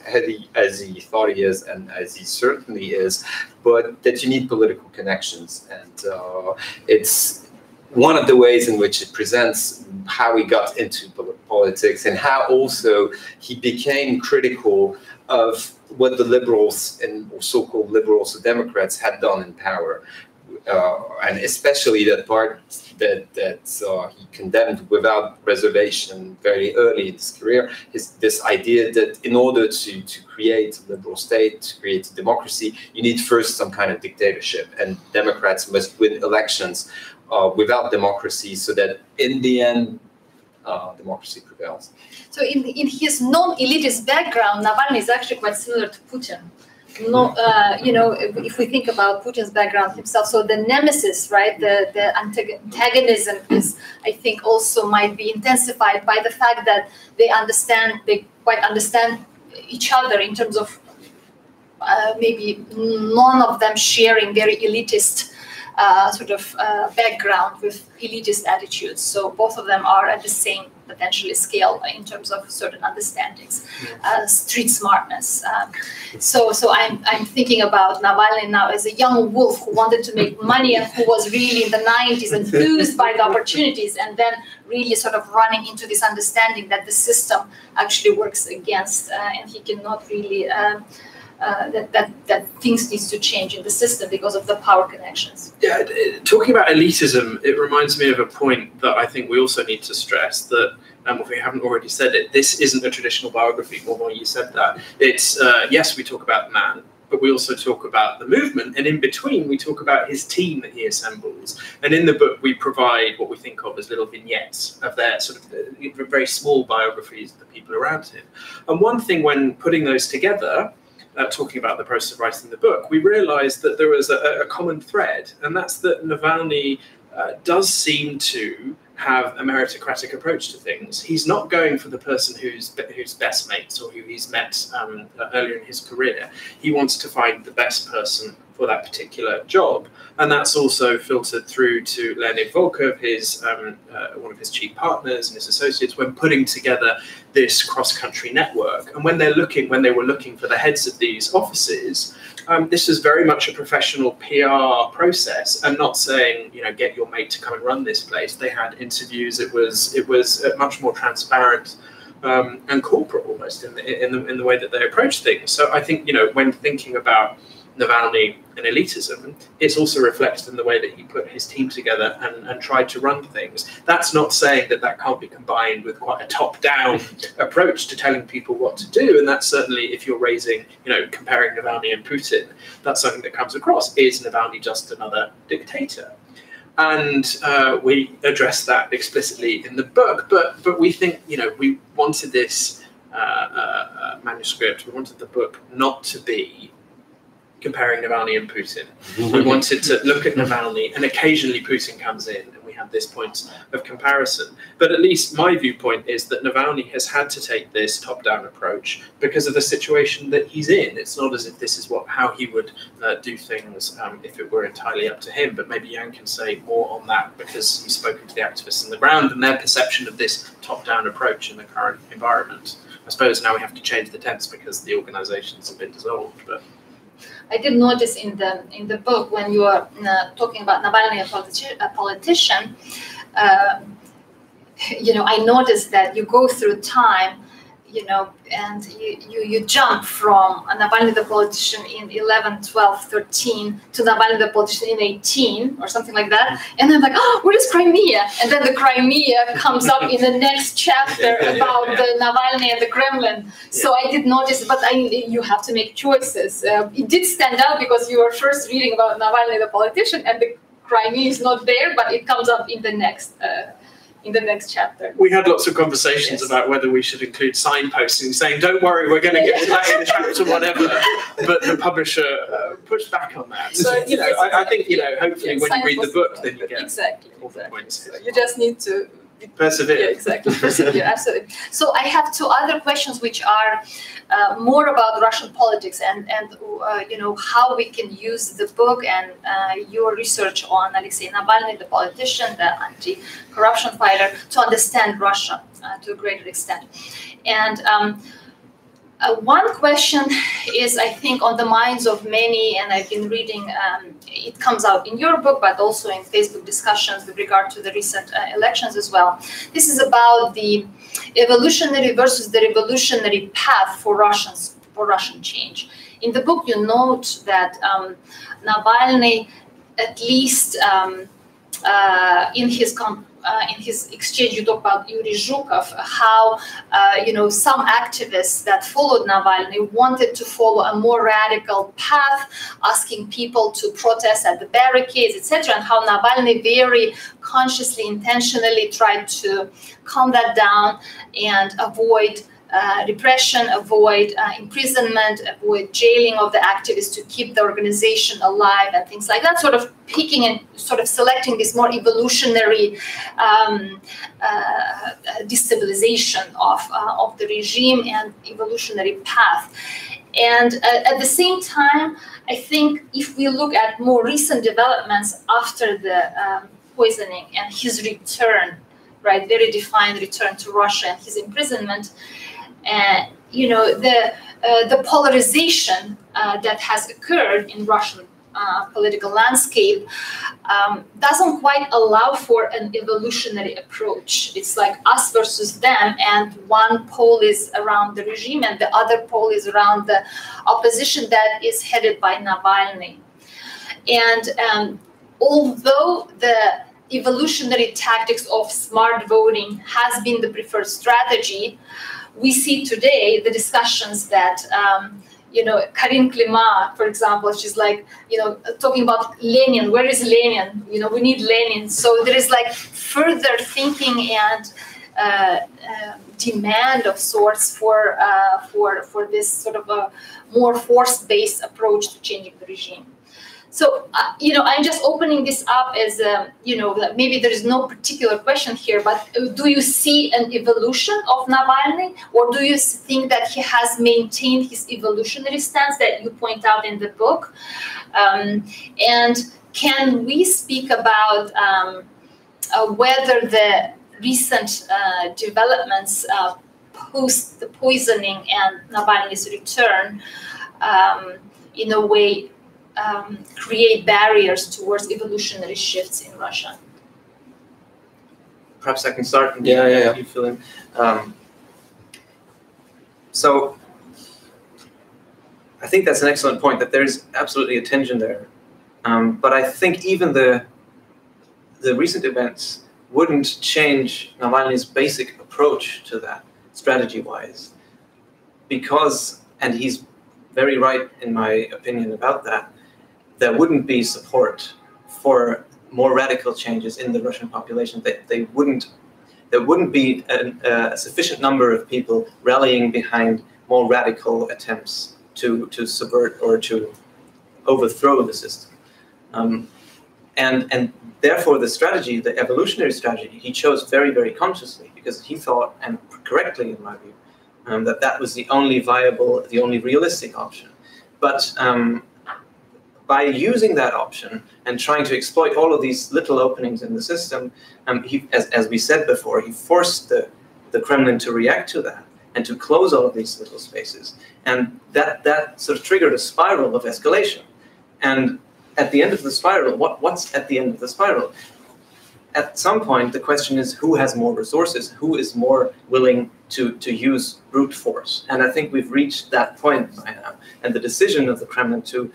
as he thought he is, and as he certainly is, but that you need political connections. And it's one of the ways in which it presents how he got into politics and how also he became critical of what the liberals and so-called liberals or Democrats had done in power, and especially that part that he condemned without reservation very early in his career, this idea that in order to create a liberal state, to create a democracy, you need first some kind of dictatorship, and Democrats must win elections without democracy, so that in the end democracy prevails. So in his non-elitist background, Navalny is actually quite similar to Putin. No, you know, if we think about Putin's background himself, so the nemesis, right, the antagonism is, I think, also might be intensified by the fact that they quite understand each other in terms of maybe none of them sharing very elitist background with elitist attitudes. So both of them are at the same potentially scale in terms of certain understandings, street smartness. So I'm thinking about Navalny now as a young wolf who wanted to make money and who was really in the 90s enthused by the opportunities, and then really sort of running into this understanding that the system actually works against, and he cannot really. That things needs to change in the system because of the power connections. Yeah, talking about elitism, it reminds me of a point that I think we also need to stress that, if we haven't already said it, this isn't a traditional biography. Morvan, you said that. It's, yes, we talk about the man, but we also talk about the movement, and in between we talk about his team that he assembles. And in the book we provide what we think of as little vignettes of their sort of very small biographies of the people around him. And one thing when putting those together, talking about the process of writing the book, we realized that there was a common thread, and that's that Navalny does seem to have a meritocratic approach to things. He's not going for the person who's best mates or who he's met earlier in his career. He wants to find the best person for that particular job, and that's also filtered through to Leonid Volkov, his one of his chief partners and his associates, when putting together this cross-country network. And when they were looking for the heads of these offices, this was very much a professional PR process, and not saying, you know, get your mate to come and run this place. They had interviews. It was much more transparent and corporate almost in the way that they approach things. So I think, you know, when thinking about Navalny and elitism, it's also reflected in the way that he put his team together and tried to run things. That's not saying that can't be combined with quite a top-down approach to telling people what to do. And that's certainly, if you're raising, you know, comparing Navalny and Putin, that's something that comes across. Is Navalny just another dictator? And we address that explicitly in the book. But we think, you know, we wanted this manuscript, we wanted the book not to be comparing Navalny and Putin. We wanted to look at Navalny, and occasionally Putin comes in, and we have this point of comparison. But at least my viewpoint is that Navalny has had to take this top-down approach because of the situation that he's in. It's not as if this is how he would do things if it were entirely up to him. But maybe Jan can say more on that, because he's spoken to the activists on the ground and their perception of this top-down approach in the current environment. I suppose now we have to change the tense because the organizations have been dissolved. But I did notice in the book, when you are talking about Navalny, a politician, you know, I noticed that you go through time, you know, and you jump from Navalny the politician in 11, 12, 13 to Navalny the politician in 18 or something like that. And I'm like, oh, where is Crimea? And then the Crimea comes up in the next chapter about the Navalny and the Kremlin. So I did notice, but you have to make choices. It did stand out because you were first reading about Navalny the politician, and the Crimea is not there, but it comes up in the next chapter. We had lots of conversations about whether we should include signposting saying, don't worry, we're going to get to that in the chapter, whatever. But the publisher pushed back on that. So, you know, I think, you know, hopefully when you read the book, then you get all the points. You just need to persevere. Yeah, exactly. Persevere, absolutely. So I have two other questions which are more about Russian politics and you know, how we can use the book and your research on Alexei Navalny, the politician, the anti-corruption fighter, to understand Russia to a greater extent. And one question is, I think, on the minds of many, and I've been reading, it comes out in your book, but also in Facebook discussions with regard to the recent elections as well. This is about the evolutionary versus the revolutionary path for Russian change. In the book, you note that Navalny, at least in his in his exchange, you talk about Yuri Zhukov, how some activists that followed Navalny wanted to follow a more radical path, asking people to protest at the barricades, etc., and how Navalny very consciously, intentionally tried to calm that down and avoid repression, avoid imprisonment, avoid jailing of the activists to keep the organization alive and things like that, sort of picking and sort of selecting this more evolutionary destabilization of the regime and evolutionary path. And at the same time, I think if we look at more recent developments after the poisoning and his return, right, very defined return to Russia and his imprisonment, the polarization that has occurred in Russian political landscape doesn't quite allow for an evolutionary approach. It's like us versus them, and one pole is around the regime and the other pole is around the opposition that is headed by Navalny. And although the evolutionary tactics of smart voting has been the preferred strategy, we see today the discussions that, Karin Klima, for example, she's like, talking about Lenin. Where is Lenin? We need Lenin. So there is like further thinking and demand of sorts for this sort of a more force-based approach to changing the regime. So, I'm just opening this up as, maybe there is no particular question here, but do you see an evolution of Navalny, or do you think that he has maintained his evolutionary stance that you point out in the book? And can we speak about whether the recent developments post the poisoning and Navalny's return, in a way, create barriers towards evolutionary shifts in Russia? Perhaps I can start and you fill in. So I think that's an excellent point, that there's absolutely a tension there. But I think even the recent events wouldn't change Navalny's basic approach to that, strategy-wise. Because, and he's very right in my opinion about that, there wouldn't be support for more radical changes in the Russian population. There wouldn't be a sufficient number of people rallying behind more radical attempts to subvert or to overthrow the system. And therefore the strategy, the evolutionary strategy, he chose very, very consciously, because he thought, and correctly in my view, that was the only viable, the only realistic option. But by using that option and trying to exploit all of these little openings in the system, as we said before, he forced the Kremlin to react to that and to close all of these little spaces. And that sort of triggered a spiral of escalation. And at the end of the spiral, what's at the end of the spiral? At some point, the question is who has more resources, who is more willing to use brute force. And I think we've reached that point by now. And the decision of the Kremlin to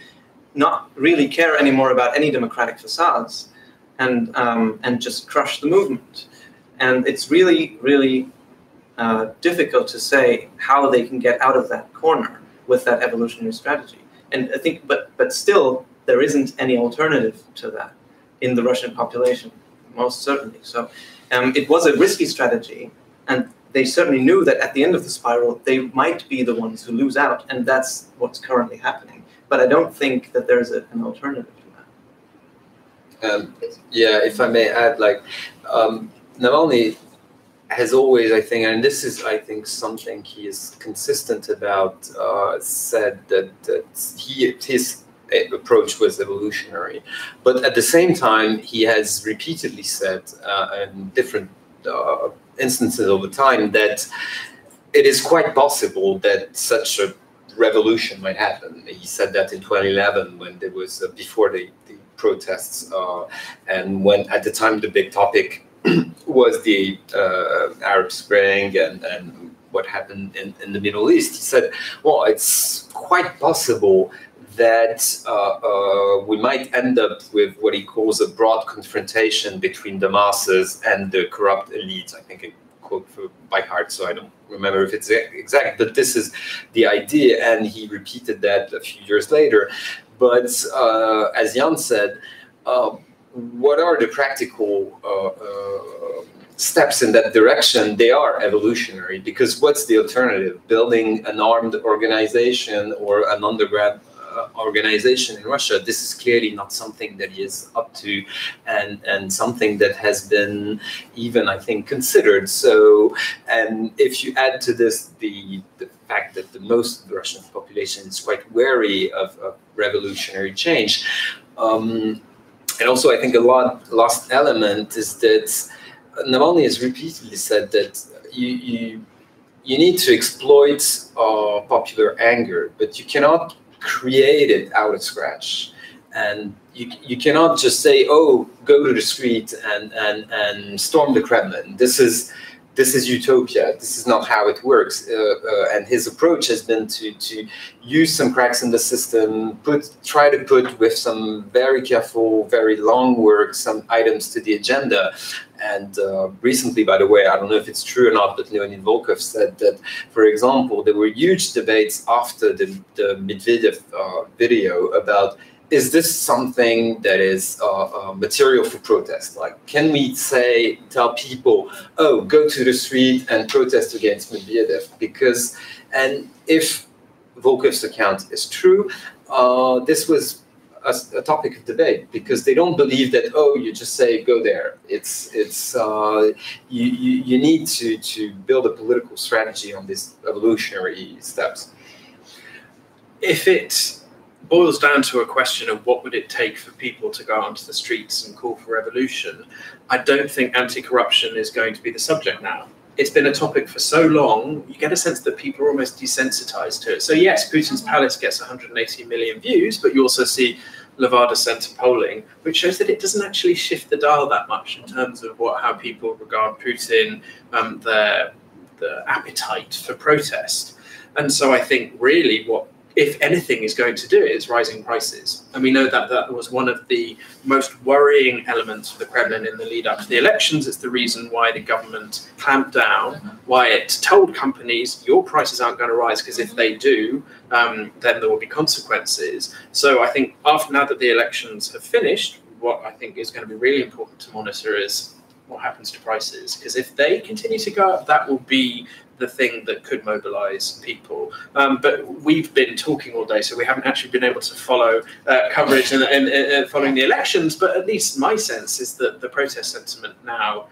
not really care anymore about any democratic facades and just crush the movement. And it's really, really difficult to say how they can get out of that corner with that evolutionary strategy. And I think, but still, there isn't any alternative to that in the Russian population, most certainly. So it was a risky strategy, and they certainly knew that at the end of the spiral, they might be the ones who lose out, and that's what's currently happening. But I don't think that there's an alternative to that. If I may add, Navalny has always, I think, and this is, I think, something he is consistent about, said that his approach was evolutionary. But at the same time, he has repeatedly said in different instances over time that it is quite possible that such a revolution might happen. He said that in 2011 when there was, before the protests, and when at the time the big topic was the Arab Spring and what happened in the Middle East. He said, well, it's quite possible that we might end up with what he calls a broad confrontation between the masses and the corrupt elite. I think a quote by heart, so I don't remember if it's exact, but this is the idea, and he repeated that a few years later. But as Jan said, what are the practical steps in that direction? They are evolutionary, because what's the alternative? Building an armed organization or an underground organization in Russia? This is clearly not something that he is up to, and something that has been even, I think, considered. So, and if you add to this the fact that most of the Russian population is quite wary of revolutionary change, and also I think a last element is that Navalny has repeatedly said that you need to exploit popular anger, but you cannot create it out of scratch, and you cannot just say, oh, go to the street and storm the Kremlin. This is utopia. This is not how it works. And his approach has been to use some cracks in the system, try to put with some very careful, very long work, some items to the agenda. And recently, by the way, I don't know if it's true or not, but Leonid Volkov said that, for example, there were huge debates after the Medvedev video about, is this something that is material for protest? Like, can we tell people, oh, go to the street and protest against Medvedev? Because, and if Volkov's account is true, this was a topic of debate, because they don't believe that, oh, you just say go there. You need to build a political strategy on these evolutionary steps. If it boils down to a question of what would it take for people to go onto the streets and call for revolution, I don't think anti-corruption is going to be the subject now. It's been a topic for so long, you get a sense that people are almost desensitized to it. So yes, Putin's palace gets 180 million views, but you also see Levada Center polling, which shows that it doesn't actually shift the dial that much in terms of how people regard Putin, the appetite for protest. And so I think really what, if anything, is going to do it is rising prices. And we know that that was one of the most worrying elements for the Kremlin in the lead up to the elections. It's the reason why the government clamped down, why it told companies, your prices aren't going to rise, because if they do, then there will be consequences. So I think now that the elections have finished, what I think is going to be really important to monitor is what happens to prices. Because if they continue to go up, that will be the thing that could mobilize people. But we've been talking all day, so we haven't actually been able to follow coverage and following the elections, but at least my sense is that the protest sentiment now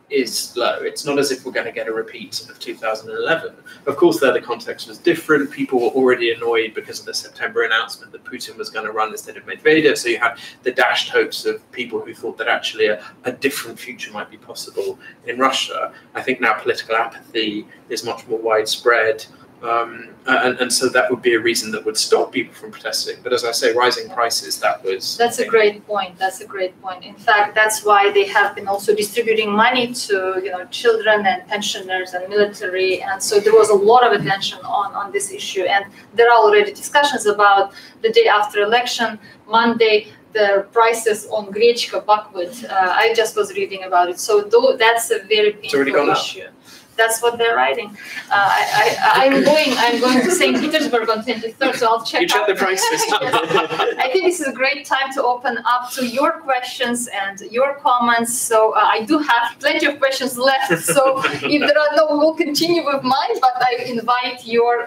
is low. It's not as if we're going to get a repeat of 2011. Of course, there the context was different. People were already annoyed because of the September announcement that Putin was going to run instead of Medvedev. So you had the dashed hopes of people who thought that actually a different future might be possible in Russia. I think now political apathy is much more widespread. And so that would be a reason that would stop people from protesting. But as I say, rising prices, that's a great point. That's a great point. In fact, that's why they have been also distributing money to children and pensioners and military. And so there was a lot of attention on this issue. And there are already discussions about the day after election, Monday, the prices on Grechka buckwheat. I just was reading about it. So that's a very painful issue. That's what they're writing. I'm going to St. Petersburg on 23rd, so I'll check. You check the prices. I think this is a great time to open up to your questions and your comments. So I do have plenty of questions left. So if there are no, we'll continue with mine. But I invite your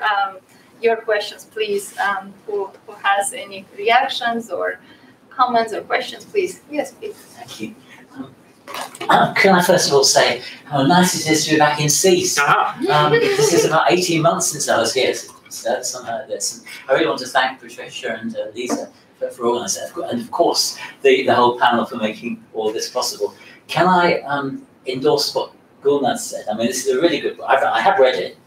questions, please. Who has any reactions or comments or questions, please? Yes, please. Thank you. Can I first of all say how nice it is to be back in SSEES? This is about 18 months since I was here. Somehow this. And I really want to thank Patricia and Lisa for organising it, and of course the whole panel for making all this possible. Can I endorse what Gulnaz said? I mean, this is a really good book. I have read it.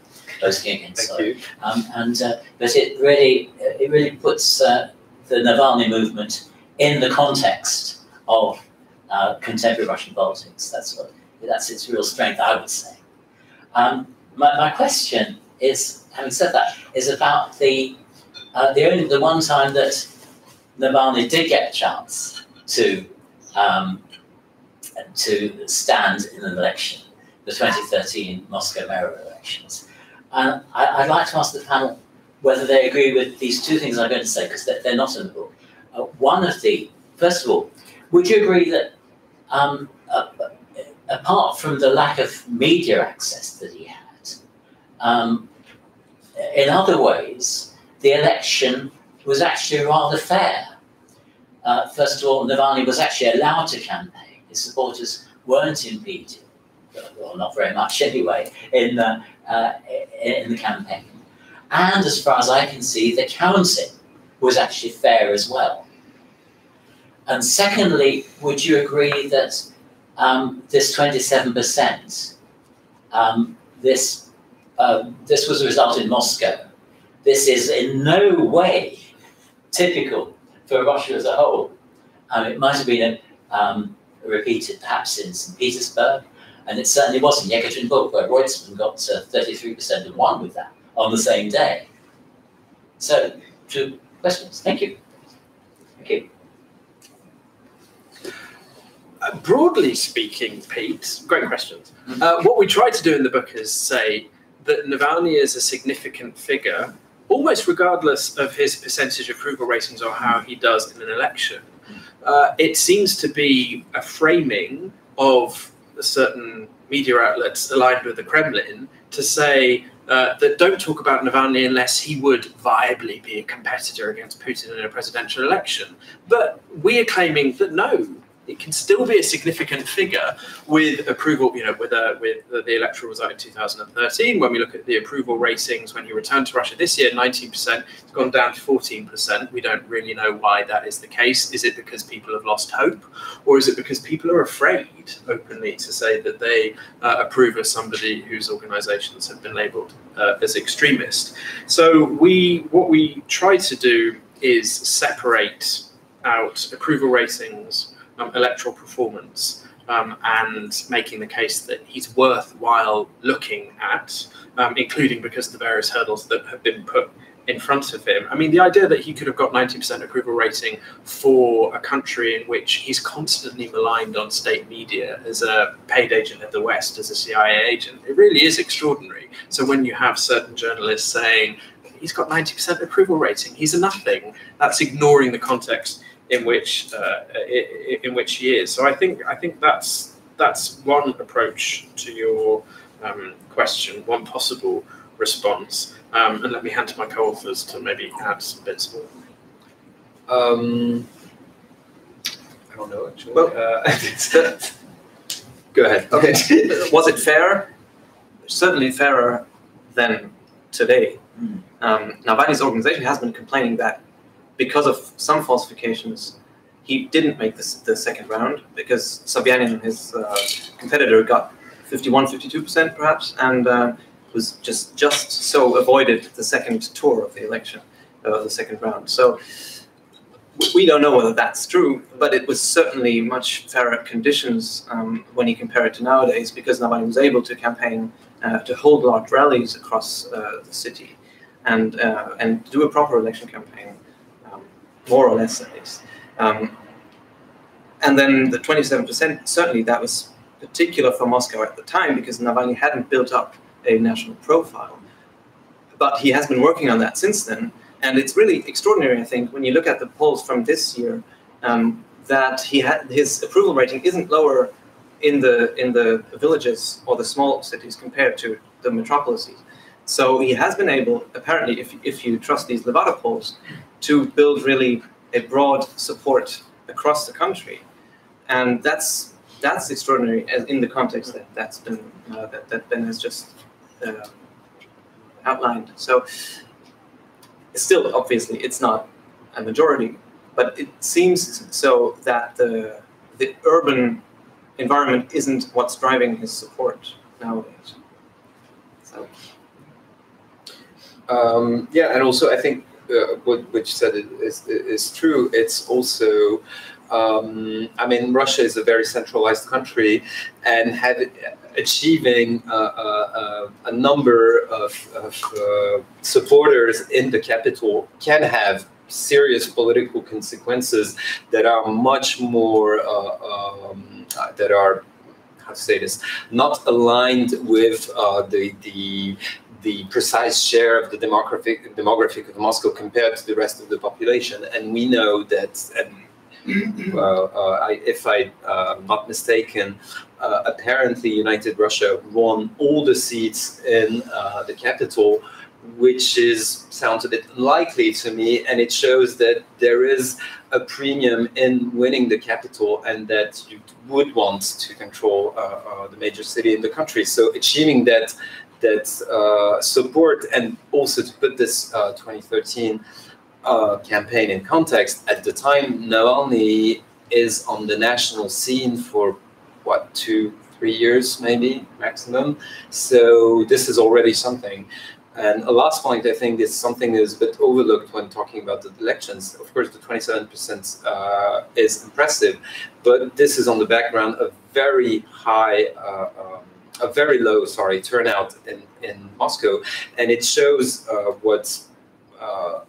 Posting again, sorry. But it really puts the Navalny movement in the context of contemporary Russian politics. That's its real strength, I would say. My question is, having said that, is about the one time that Navalny did get a chance to stand in an election, the 2013 Moscow mayoral elections. And I'd like to ask the panel whether they agree with these two things I'm going to say, because they're not in the book. First of all, would you agree that apart from the lack of media access that he had, in other ways, the election was actually rather fair? First of all, Navalny was actually allowed to campaign. His supporters weren't impeded, well, not very much anyway, in the campaign. And as far as I can see, the counting was actually fair as well. And secondly, would you agree that this 27%, this was a result in Moscow? This is in no way typical for Russia as a whole. It might have been repeated perhaps in St. Petersburg, and it certainly was in Yekaterinburg, where Reutemann got 33% and won with that on the same day. So, 2 questions. Thank you. Thank you. Broadly speaking, Pete, great questions. What we try to do in the book is say that Navalny is a significant figure, almost regardless of his percentage approval ratings or how he does in an election. It seems to be a framing of certain media outlets aligned with the Kremlin to say that don't talk about Navalny unless he would viably be a competitor against Putin in a presidential election. But we are claiming that no, it can still be a significant figure with approval, with the electoral result in 2013. When we look at the approval ratings, when he returned to Russia this year, 19%, it's gone down to 14%. We don't really know why that is the case. Is it because people have lost hope? Or is it because people are afraid openly to say that they approve of somebody whose organizations have been labeled as extremist? So what we try to do is separate out approval ratings, electoral performance, and making the case that he's worthwhile looking at, including because of the various hurdles that have been put in front of him. I mean, the idea that he could have got 90% approval rating for a country in which he's constantly maligned on state media as a paid agent of the West, as a CIA agent, it really is extraordinary. So when you have certain journalists saying, he's got 90% approval rating, he's a nothing, that's ignoring the context in which he is. So I think that's one approach to your question, one possible response. And let me hand to my co-authors to maybe add some bits more. I don't know actually. Well, go ahead. Okay. Was it fair? Certainly fairer than today. Navalny's organization has been complaining that because of some falsifications, he didn't make the second round, because Sobyanin, his competitor, got 51-52% perhaps, and was just so avoided the second tour of the election, the second round. So we don't know whether that's true, but it was certainly much fairer conditions when you compare it to nowadays, because Navalny was able to campaign, to hold large rallies across the city, and do a proper election campaign. More or less, at least. And then the 27%, certainly that was particular for Moscow at the time, because Navalny hadn't built up a national profile. But he has been working on that since then. And it's really extraordinary, I think, when you look at the polls from this year, that his approval rating isn't lower in the villages or the small cities compared to the metropolises. So he has been able, apparently, if you trust these Levada polls, to build really a broad support across the country, and that's extraordinary in the context that Ben has just outlined. So still, obviously, it's not a majority, but it seems so that the urban environment isn't what's driving his support nowadays. So. Yeah, and also I think what you said is true. It's also I mean, Russia is a very centralized country, and achieving a number of supporters in the capital can have serious political consequences that are much more that are, how to say this, not aligned with the precise share of the demographic of Moscow compared to the rest of the population. And we know that, if I'm not mistaken, apparently United Russia won all the seats in the capital, which sounds a bit unlikely to me, and it shows that there is a premium in winning the capital, and that you would want to control the major city in the country. So achieving that support, and also to put this 2013 campaign in context, at the time Navalny is on the national scene for what, 2-3 years maybe maximum. So this is already something. And a last point, I think, is something that is a bit overlooked when talking about the elections. Of course, the 27% is impressive, but this is on the background of very high, a very low, turnout in Moscow, and it shows what's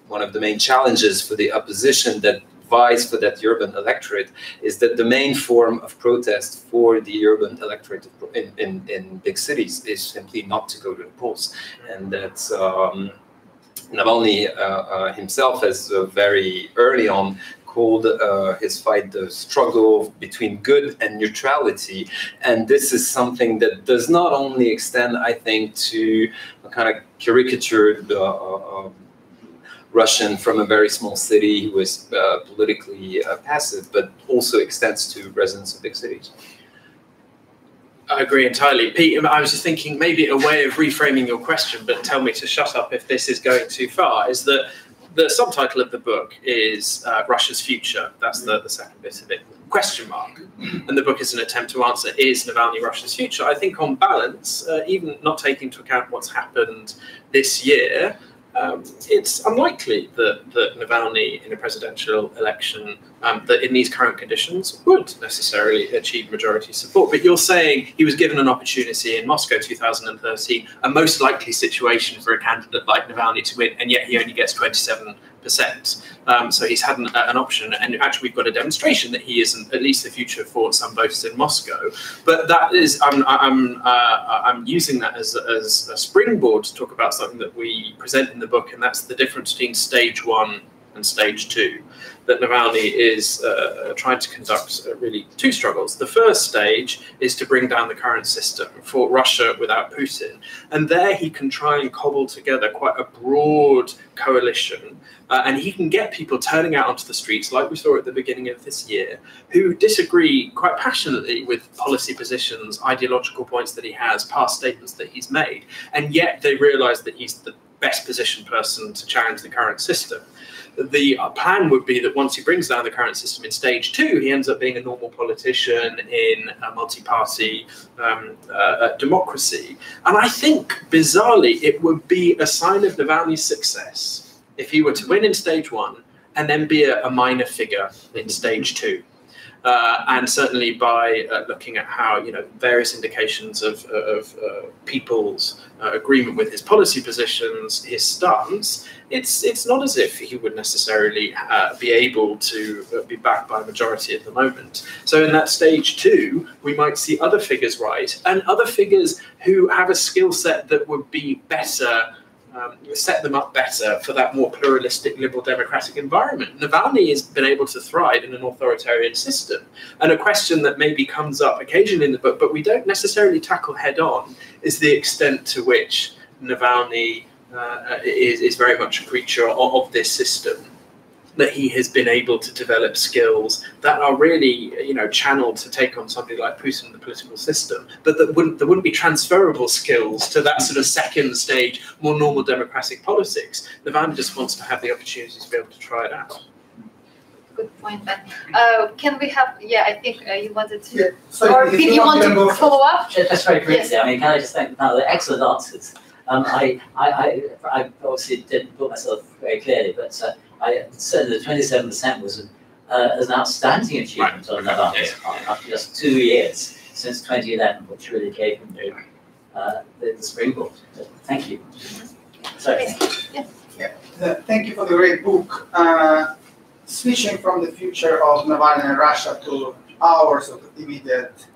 one of the main challenges for the opposition that vies for that urban electorate, is that the main form of protest for the urban electorate in big cities is simply not to go to the polls. And that Navalny himself has very early on called his fight the struggle between good and neutrality. And this is something that does not only extend, I think, to a kind of caricatured Russian from a very small city who is politically passive, but also extends to residents of big cities. I agree entirely. Pete, I was just thinking maybe a way of reframing your question, but tell me to shut up if this is going too far, is that the subtitle of the book is Russia's Future. That's the second bit of it. Question mark. And the book is an attempt to answer, is Navalny Russia's future? I think on balance, even not taking into account what's happened this year, it's unlikely that Navalny in a presidential election, that in these current conditions would necessarily achieve majority support. But you're saying he was given an opportunity in Moscow 2013, a most likely situation for a candidate like Navalny to win, and yet he only gets 27%. So he's had an option, and actually we've got a demonstration that he isn't, at least the future for some voters in Moscow. But that is, I'm using that as a springboard to talk about something that we present in the book, and that's the difference between stage 1 and stage 2. That Navalny is trying to conduct really two struggles. The first stage is to bring down the current system for Russia without Putin. And there he can try and cobble together quite a broad coalition. And he can get people turning out onto the streets, like we saw at the beginning of this year, who disagree quite passionately with policy positions, ideological points that he has, past statements that he's made. And yet they realize that he's the best positioned person to challenge the current system. The plan would be that once he brings down the current system in stage 2, he ends up being a normal politician in a multi-party democracy. And I think, bizarrely, it would be a sign of Navalny's success if he were to win in stage 1 and then be a minor figure in stage 2. And certainly by looking at how, various indications of people's agreement with his policy positions, his stance, it's not as if he would necessarily be able to be backed by a majority at the moment. So in that stage 2, we might see other figures rise, and other figures who have a skill set that would be better, set them up better for that more pluralistic liberal democratic environment. Navalny has been able to thrive in an authoritarian system. And a question that maybe comes up occasionally in the book, but we don't necessarily tackle head on, is the extent to which Navalny is very much a creature of this system, that he has been able to develop skills that are really, channeled to take on somebody like Putin in the political system, but there wouldn't be transferable skills to that sort of second stage, more normal democratic politics. Navalny just wants to have the opportunity to be able to try it out. Good point, Ben. Can we have, I think you wanted to, or did you want to follow up? Just very briefly, Yes. can I just thank the excellent answers. I obviously didn't put myself very clearly, but I certainly the 27% as an outstanding achievement on Navalny's part after just 2 years since 2011, which really gave him the springboard. So, thank you. Sorry. Thank you for the great book. Switching from the future of Navalny in Russia to our sort of immediate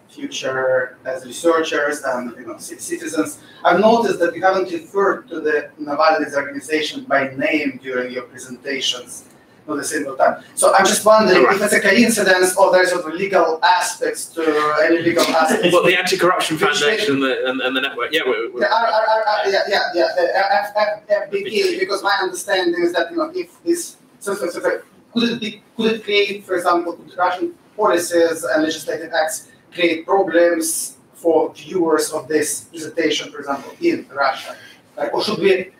future as researchers and citizens, I've noticed that you haven't referred to the Navalny's organization by name during your presentations, not a single time. So I'm just wondering if it's a coincidence or there's sort of legal aspects to any legal aspects. Well, the Anti-Corruption Foundation and the network, FBK, because my understanding is that if this could it create, for example, could Russian policies and legislative acts create problems for viewers of this presentation, for example, in Russia? Or should we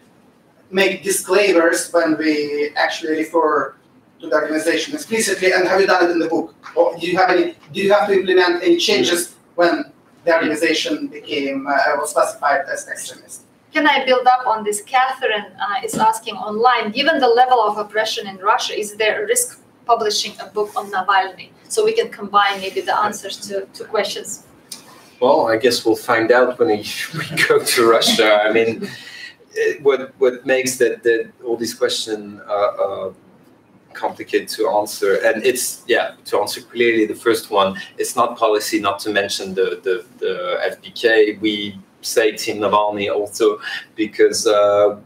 make disclaimers when we actually refer to the organization explicitly? And have you done it in the book? Or do you have to implement any changes when the organization became was classified as extremist? Can I build up on this? Catherine is asking online, given the level of oppression in Russia, is there a risk publishing a book on Navalny? So we can combine maybe the answers to questions. Well, I guess we'll find out when we go to Russia. I mean, what makes that all these questions complicated to answer, and it's to answer clearly the first one, it's not policy not to mention the FBK. We say Team Navalny also because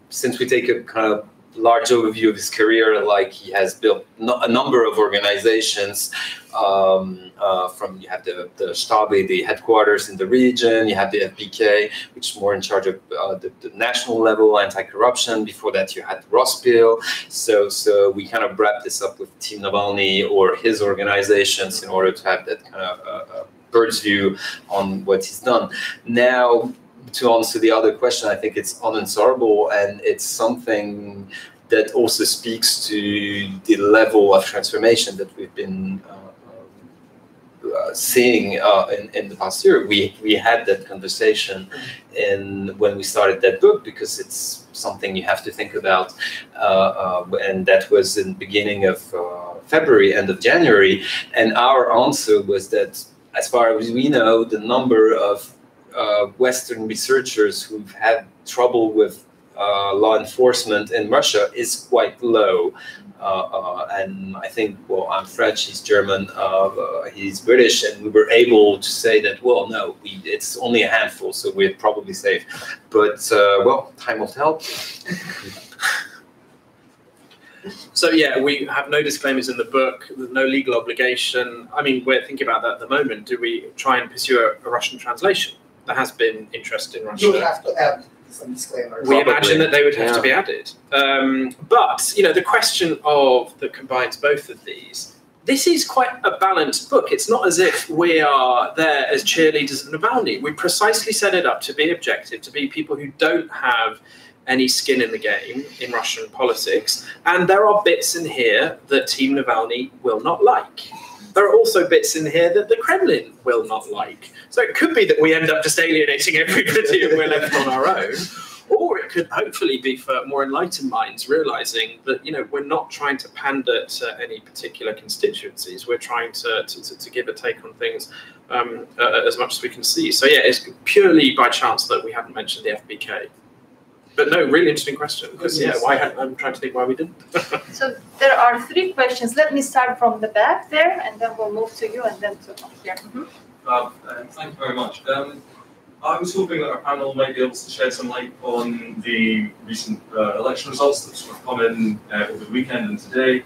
since we take a kind of large overview of his career, like he has built a number of organizations. From you have the Stabe, the headquarters in the region. You have the FBK, which is more in charge of the national level anti-corruption. Before that, you had Rospil. So we kind of wrap this up with Team Navalny or his organizations in order to have that kind of bird's view on what he's done. Now, to answer the other question, I think it's unanswerable, and it's something that also speaks to the level of transformation that we've been seeing in the past year. We had that conversation when we started that book because it's something you have to think about, and that was in the beginning of February, end of January, and our answer was that as far as we know, the number of Western researchers who've had trouble with law enforcement in Russia is quite low. And I think, well, I'm French, he's German, he's British, and we were able to say that, well, no, it's only a handful, so we're probably safe. But, well, time will tell. So, yeah, we have no disclaimers in the book. There's no legal obligation. I mean, we're thinking about that at the moment. Do we try and pursue a Russian translation? There has been interest in Russia. You have to add some disclaimers. We imagine that they would have to be added. But, you know, the question that combines both of these, this is quite a balanced book. It's not as if we are there as cheerleaders of Navalny. We precisely set it up to be objective, to be people who don't have any skin in the game in Russian politics. And there are bits in here that Team Navalny will not like. There are also bits in here that the Kremlin will not like. So it could be that we end up just alienating everybody and we're left on our own. Or it could hopefully be for more enlightened minds realizing that, you know, we're not trying to pander to any particular constituencies. We're trying to give a take on things as much as we can see. So yeah, it's purely by chance that we haven't mentioned the FBK. But no, really interesting question. Because I'm trying to think why we didn't. So there are 3 questions. Let me start from the back there, and then we'll move to you, and then to here. Thank you very much. I was hoping that our panel might be able to shed some light on the recent election results that sort of come in over the weekend and today,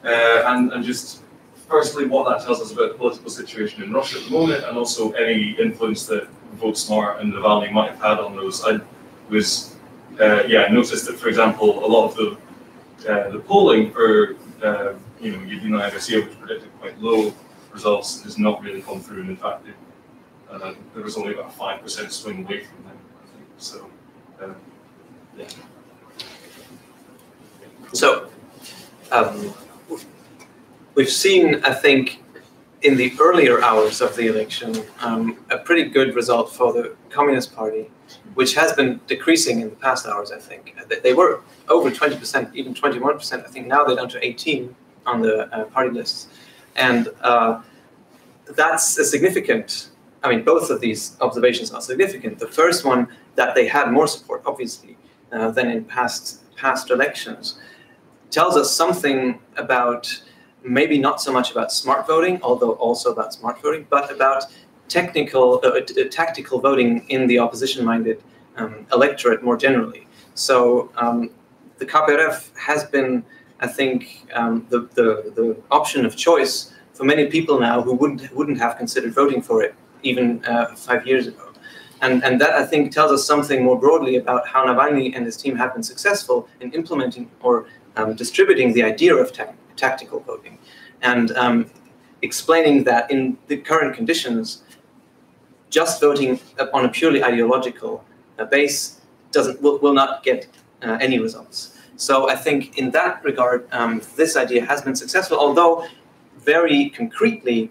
and just firstly what that tells us about the political situation in Russia at the moment, and also any influence that VoteSmart and Navalny might have had on those. I was noticed that, for example, a lot of the polling for Union IRC, which predicted quite low results, has not really come through, and in fact, there was only about a 5% swing away from them, I think. So, yeah. So, we've seen, I think, in the earlier hours of the election, a pretty good result for the Communist Party, which has been decreasing in the past hours, I think. They were over 20%, even 21%. I think now they're down to 18. party lists, and that's a significant. I mean, both of these observations are significant. The first one, that they had more support, obviously, than in past elections, tells us something about, maybe not so much about smart voting, although also about smart voting, but about tactical voting in the opposition-minded electorate more generally. So the KPRF has been, I think, the option of choice for many people now who wouldn't have considered voting for it even 5 years ago. And that, I think, tells us something more broadly about how Navalny and his team have been successful in implementing or distributing the idea of tactical voting, and explaining that in the current conditions, just voting on a purely ideological base will not get any results. So I think in that regard, this idea has been successful, although very concretely,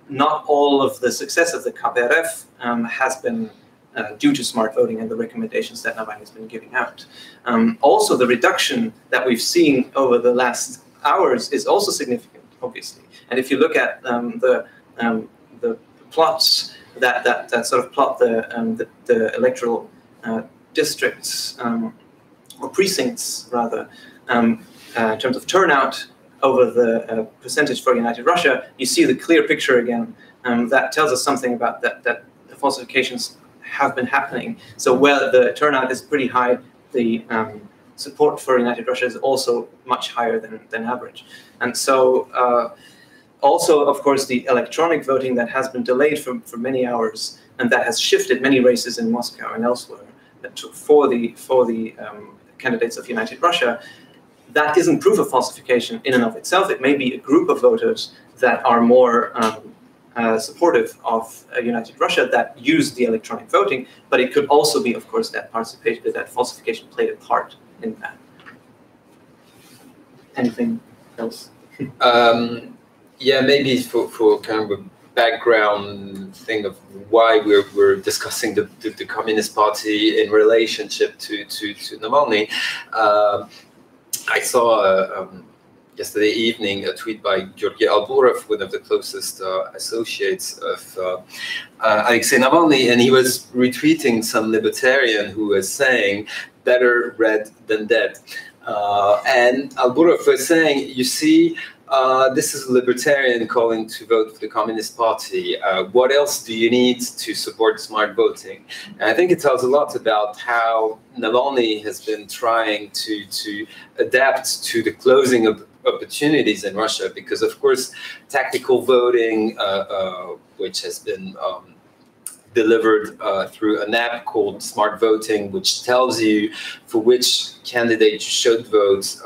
not all of the success of the KPRF has been due to smart voting and the recommendations that Navalny has been giving out. Also, the reduction that we've seen over the last hours is also significant, obviously. And if you look at the plots that sort of plot the electoral districts or precincts, rather, in terms of turnout over the percentage for United Russia, you see the clear picture again that tells us something about that the falsifications have been happening. So where the turnout is pretty high, the support for United Russia is also much higher than average. And so also, of course, the electronic voting that has been delayed for many hours and that has shifted many races in Moscow and elsewhere for the candidates of United Russia, that isn't proof of falsification in and of itself. It may be a group of voters that are more supportive of United Russia that use the electronic voting, but it could also be, of course, that participation, that falsification played a part in that. Anything else? Yeah, maybe for kind of a background thing of why we're discussing the Communist Party in relationship to Navalny. I saw yesterday evening a tweet by Georgi Alburov, one of the closest associates of Alexei Navalny, and he was retweeting some libertarian who was saying, "Better red than dead." And Alburov was saying, you see, this is a libertarian calling to vote for the Communist Party. What else do you need to support smart voting? And I think it tells a lot about how Navalny has been trying to adapt to the closing of opportunities in Russia, because, of course, tactical voting, which has been delivered through an app called Smart Voting, which tells you for which candidate you should vote,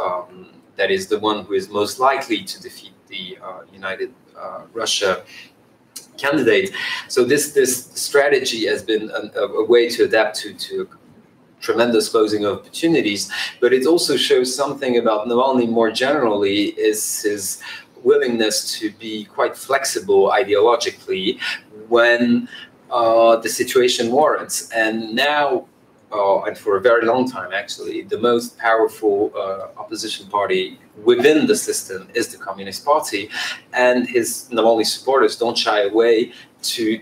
that is the one who is most likely to defeat the United Russia candidate. So this strategy has been a way to adapt to tremendous closing of opportunities, but it also shows something about Navalny more generally, is his willingness to be quite flexible ideologically when the situation warrants. And now, and for a very long time, actually, the most powerful opposition party within the system is the Communist Party, and his Navalny supporters don't shy away to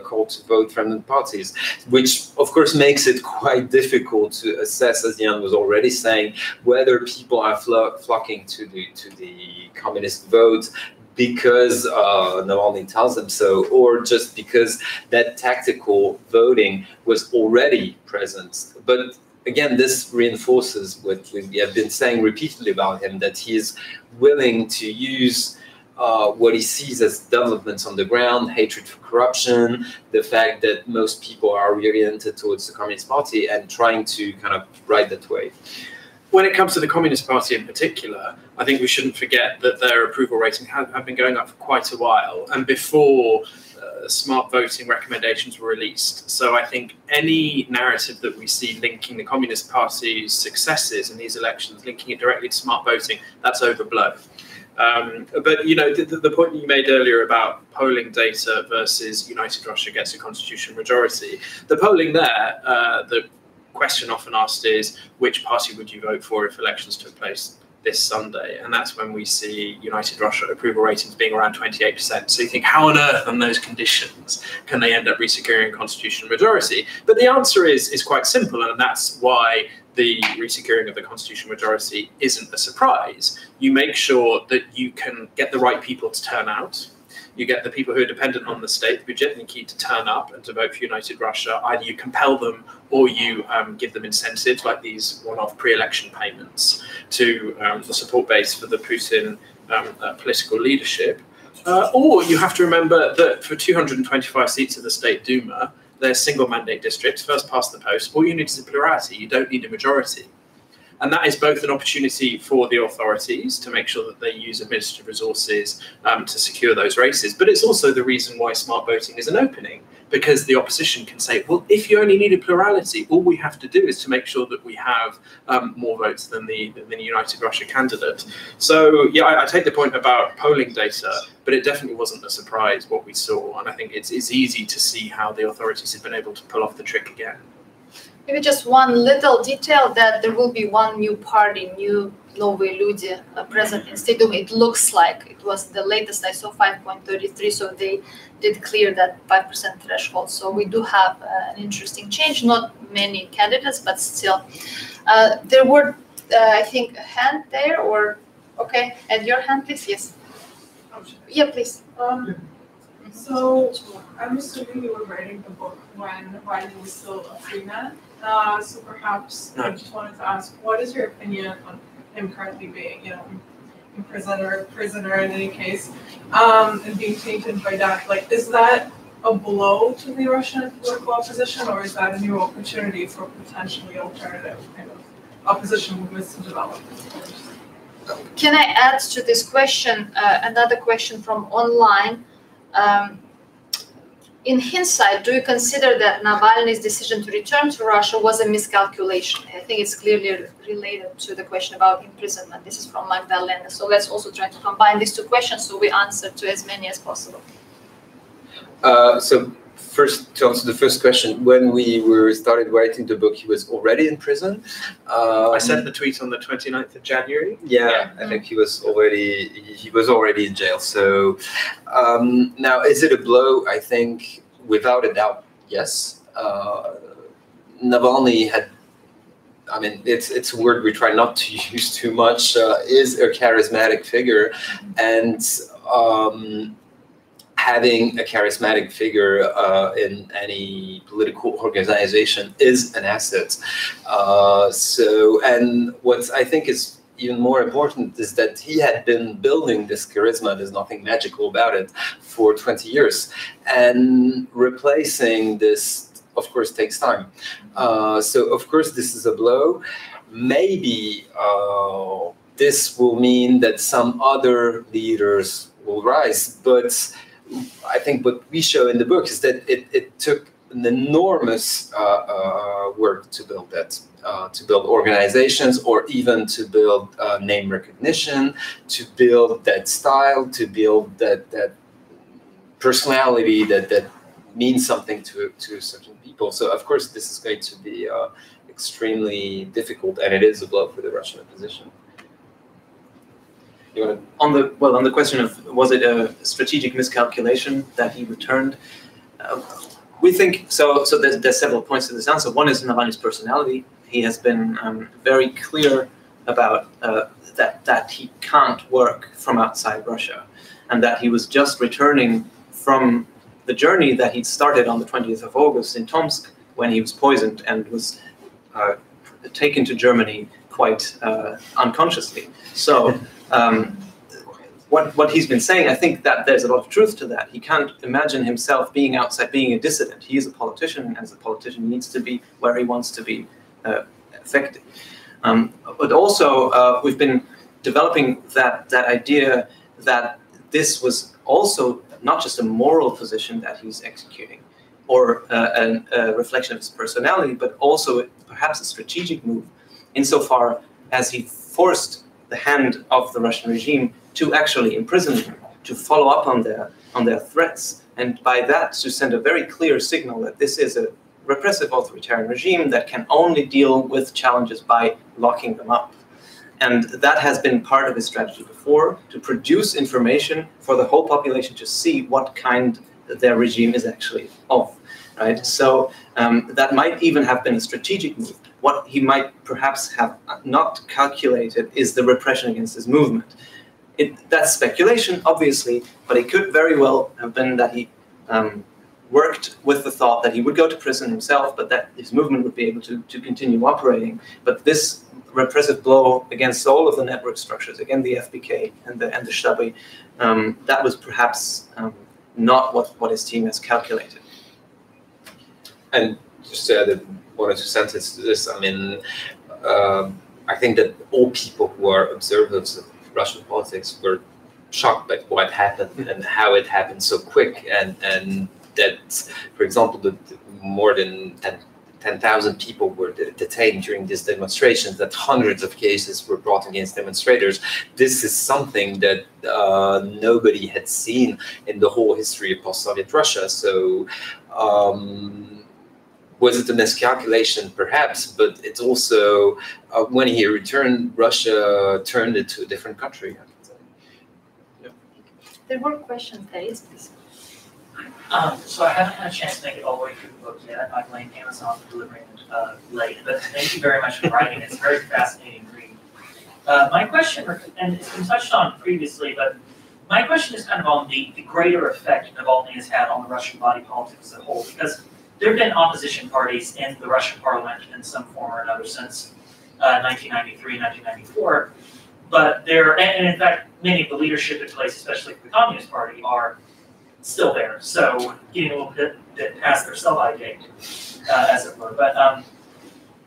call to vote from the parties, which of course makes it quite difficult to assess, as Jan was already saying, whether people are flocking to the communist vote because Navalny tells them so, or just because that tactical voting was already present. But again, this reinforces what we have been saying repeatedly about him, that he is willing to use what he sees as developments on the ground, hatred for corruption, the fact that most people are oriented towards the Communist Party, and trying to kind of ride that wave. When it comes to the Communist Party in particular, I think we shouldn't forget that their approval ratings have been going up for quite a while, and before smart voting recommendations were released. So I think any narrative that we see linking the Communist Party's successes in these elections, linking it directly to smart voting, that's overblown. But, you know, the point you made earlier about polling data versus United Russia gets a constitutional majority, the polling there, the question often asked is, which party would you vote for if elections took place this Sunday, and that's when we see United Russia approval ratings being around 28%. So you think, how on earth, on those conditions, can they end up resecuring a constitutional majority? But the answer is quite simple, and that's why the resecuring of the constitutional majority isn't a surprise. You make sure that you can get the right people to turn out. You get the people who are dependent on the state, who are genuinely keen to turn up and to vote for United Russia. Either you compel them or you give them incentives like these one-off pre-election payments to the support base for the Putin political leadership. Or you have to remember that for 225 seats of the State Duma, they're single mandate districts, first past the post. All you need is a plurality. You don't need a majority. And that is both an opportunity for the authorities to make sure that they use administrative resources to secure those races. But it's also the reason why smart voting is an opening, because the opposition can say, well, if you only need a plurality, all we have to do is to make sure that we have more votes than the United Russia candidate. So, yeah, I take the point about polling data, but it definitely wasn't a surprise what we saw. And I think it's easy to see how the authorities have been able to pull off the trick again. Maybe just one little detail, that there will be one new party, New Новые люди, present in State Duma. It looks like it was the latest I saw, 5.33, so they did clear that 5% threshold. So we do have an interesting change. Not many candidates, but still. There were, I think, a hand there, or okay, and your hand, please. Yes. Yeah, please. So I'm assuming you were writing the book while you were still a free man. So perhaps I just wanted to ask, what is your opinion on him currently being, in prison or prisoner in any case, and being tainted by that? Like, is that a blow to the Russian political opposition, or is that a new opportunity for potentially alternative kind of opposition movements to develop? Can I add to this question another question from online? In hindsight, do you consider that Navalny's decision to return to Russia was a miscalculation? I think it's clearly related to the question about imprisonment. This is from Magdalena. So let's also try to combine these two questions so we answer to as many as possible. So first, to answer the first question, when we started writing the book, he was already in prison. I sent the tweet on the 29th of January. Yeah, I think he was already in jail. So now, is it a blow? I think without a doubt, yes. Navalny had, I mean, it's a word we try not to use too much, is a charismatic figure, and having a charismatic figure in any political organization is an asset. And what I think is even more important is that he had been building this charisma, there's nothing magical about it, for 20 years. And replacing this, of course, takes time. So, of course, this is a blow. Maybe this will mean that some other leaders will rise, but I think what we show in the book is that it took an enormous work to build that, to build organizations, or even to build name recognition, to build that style, to build that personality that means something to certain people. So of course this is going to be extremely difficult, and it is a blow for the Russian opposition. On the question of, was it a strategic miscalculation that he returned? We think so. So there's several points to this answer. One is Navalny's personality. He has been very clear about that he can't work from outside Russia, and that he was just returning from the journey that he'd started on the 20th of August in Tomsk, when he was poisoned and was taken to Germany quite unconsciously. So. What he's been saying, I think that there's a lot of truth to that. He can't imagine himself being outside, being a dissident. He is a politician, and as a politician, he needs to be where he wants to be effective. But also, we've been developing that idea that this was also not just a moral position that he's executing, or a reflection of his personality, but also perhaps a strategic move, insofar as he forced the hand of the Russian regime to actually imprison him, to follow up on their threats, and by that to send a very clear signal that this is a repressive authoritarian regime that can only deal with challenges by locking them up. And that has been part of his strategy before, to produce information for the whole population to see what kind their regime is actually of. Right? So that might even have been a strategic move. What he might perhaps have not calculated is the repression against his movement. That's speculation, obviously, but it could very well have been that he worked with the thought that he would go to prison himself, but that his movement would be able to continue operating. But this repressive blow against all of the network structures, again the FBK and the Stabi, that was perhaps not what his team has calculated. And just to add one or two sentences to this, I mean, I think that all people who are observers of Russian politics were shocked by what happened and how it happened so quick, and that, for example, more than 10,000 people were detained during these demonstrations, that hundreds of cases were brought against demonstrators. This is something that nobody had seen in the whole history of post-Soviet Russia. So was it a miscalculation? Perhaps, but it's also, when he returned, Russia turned it to a different country, I can say. Yeah. There were questions, please. So I haven't had a chance to make it all the way through the book yet. I blame Amazon for delivering it late, but thank you very much for writing it. It's a very fascinating read. My question, and it's been touched on previously, but my question is kind of on the greater effect Navalny has had on the Russian body politic as a whole, because there have been opposition parties in the Russian parliament in some form or another since 1993, 1994, but and in fact, many of the leadership in place, especially for the Communist Party, are still there, so getting a little bit past their sell-by date, as it were. But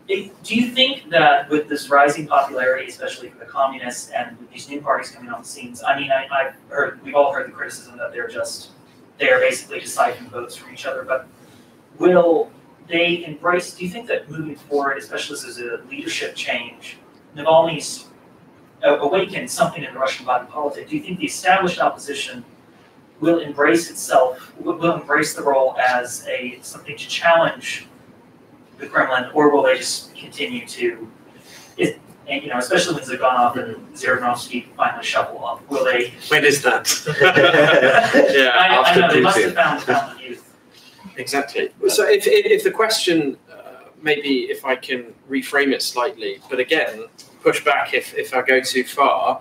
do you think that with this rising popularity, especially for the communists, and with these new parties coming on the scenes, I mean, we've all heard the criticism that they are basically just siphon votes from each other, but will they embrace, do you think that moving forward, especially as a leadership change, Navalny's awakened something in the Russian body politic? Do you think the established opposition will embrace will embrace the role as something to challenge the Kremlin, or will they just continue to, especially when they've gone off and Zhirinovsky finally shuffle off, will they? When is that? Yeah, I know, they must have found the youth. Exactly. So if the question, maybe if I can reframe it slightly, but again, push back if I go too far,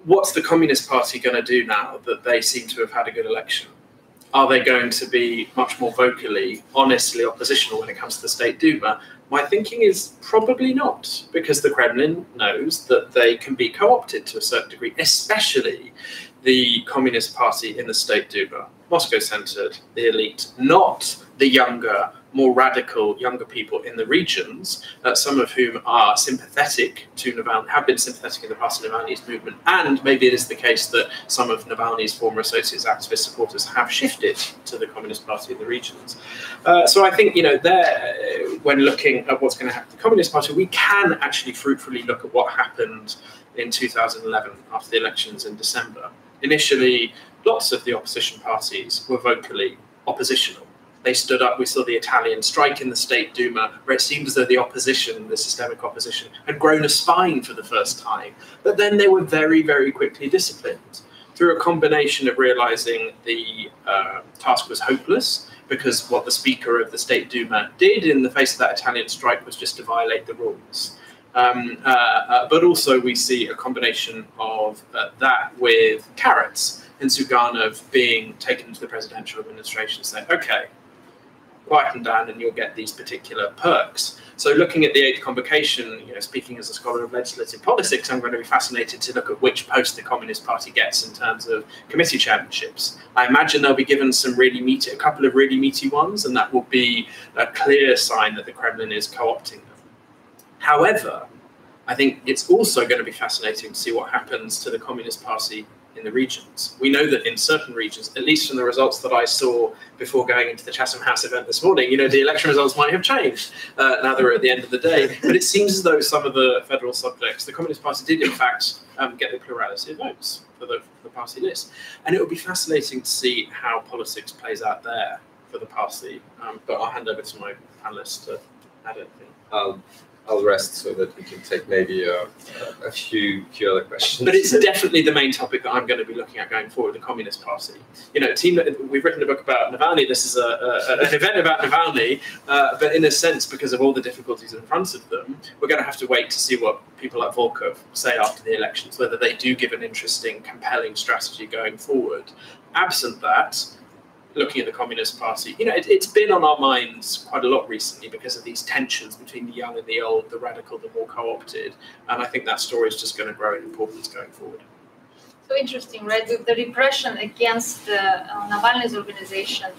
what's the Communist Party going to do now that they seem to have had a good election? Are they going to be much more vocally, honestly oppositional when it comes to the State Duma? My thinking is probably not, because the Kremlin knows that they can be co-opted to a certain degree, especially the Communist Party in the State Duma. Moscow-centered, the elite, not the younger, more radical younger people in the regions, some of whom are sympathetic to Navalny, have been sympathetic in the past to Navalny's movement, and maybe it is the case that some of Navalny's former associates, activist supporters have shifted to the Communist Party in the regions. So I think, when looking at what's going to happen to the Communist Party, we can actually fruitfully look at what happened in 2011 after the elections in December. Initially, lots of the opposition parties were vocally oppositional. They stood up. We saw the Italian strike in the State Duma, where it seemed as though the opposition, the systemic opposition, had grown a spine for the first time. But then they were very, very quickly disciplined through a combination of realizing the task was hopeless, because what the Speaker of the State Duma did in the face of that Italian strike was just to violate the rules. But also we see a combination of that with carrots, and Zyuganov being taken to the presidential administration saying, okay, quieten down and you'll get these particular perks. So looking at the 8th convocation, speaking as a scholar of legislative politics, I'm going to be fascinated to look at which post the Communist Party gets in terms of committee chairmanships. I imagine they'll be given a couple of really meaty ones, and that will be a clear sign that the Kremlin is co-opting them. However, I think it's also going to be fascinating to see what happens to the Communist Party in the regions. We know that in certain regions, at least from the results that I saw before going into the Chatham House event this morning, the election results might have changed now that we're at the end of the day. But it seems as though some of the federal subjects, the Communist Party did in fact get the plurality of votes for the party list. And it will be fascinating to see how politics plays out there for the party. But I'll hand over to my panelists to add anything. I'll rest so that we can take maybe a few other questions. But it's definitely the main topic that I'm going to be looking at going forward, the Communist Party. You know, we've written a book about Navalny. This is an event about Navalny, but in a sense, because of all the difficulties in front of them, we're going to have to wait to see what people like Volkov say after the elections, whether they do give an interesting, compelling strategy going forward. Absent that, looking at the Communist Party, you know, it's been on our minds quite a lot recently because of these tensions between the young and the old, the radical, the more co-opted, and I think that story is just going to grow in importance going forward. So interesting, right? With the repression against Navalny's organization,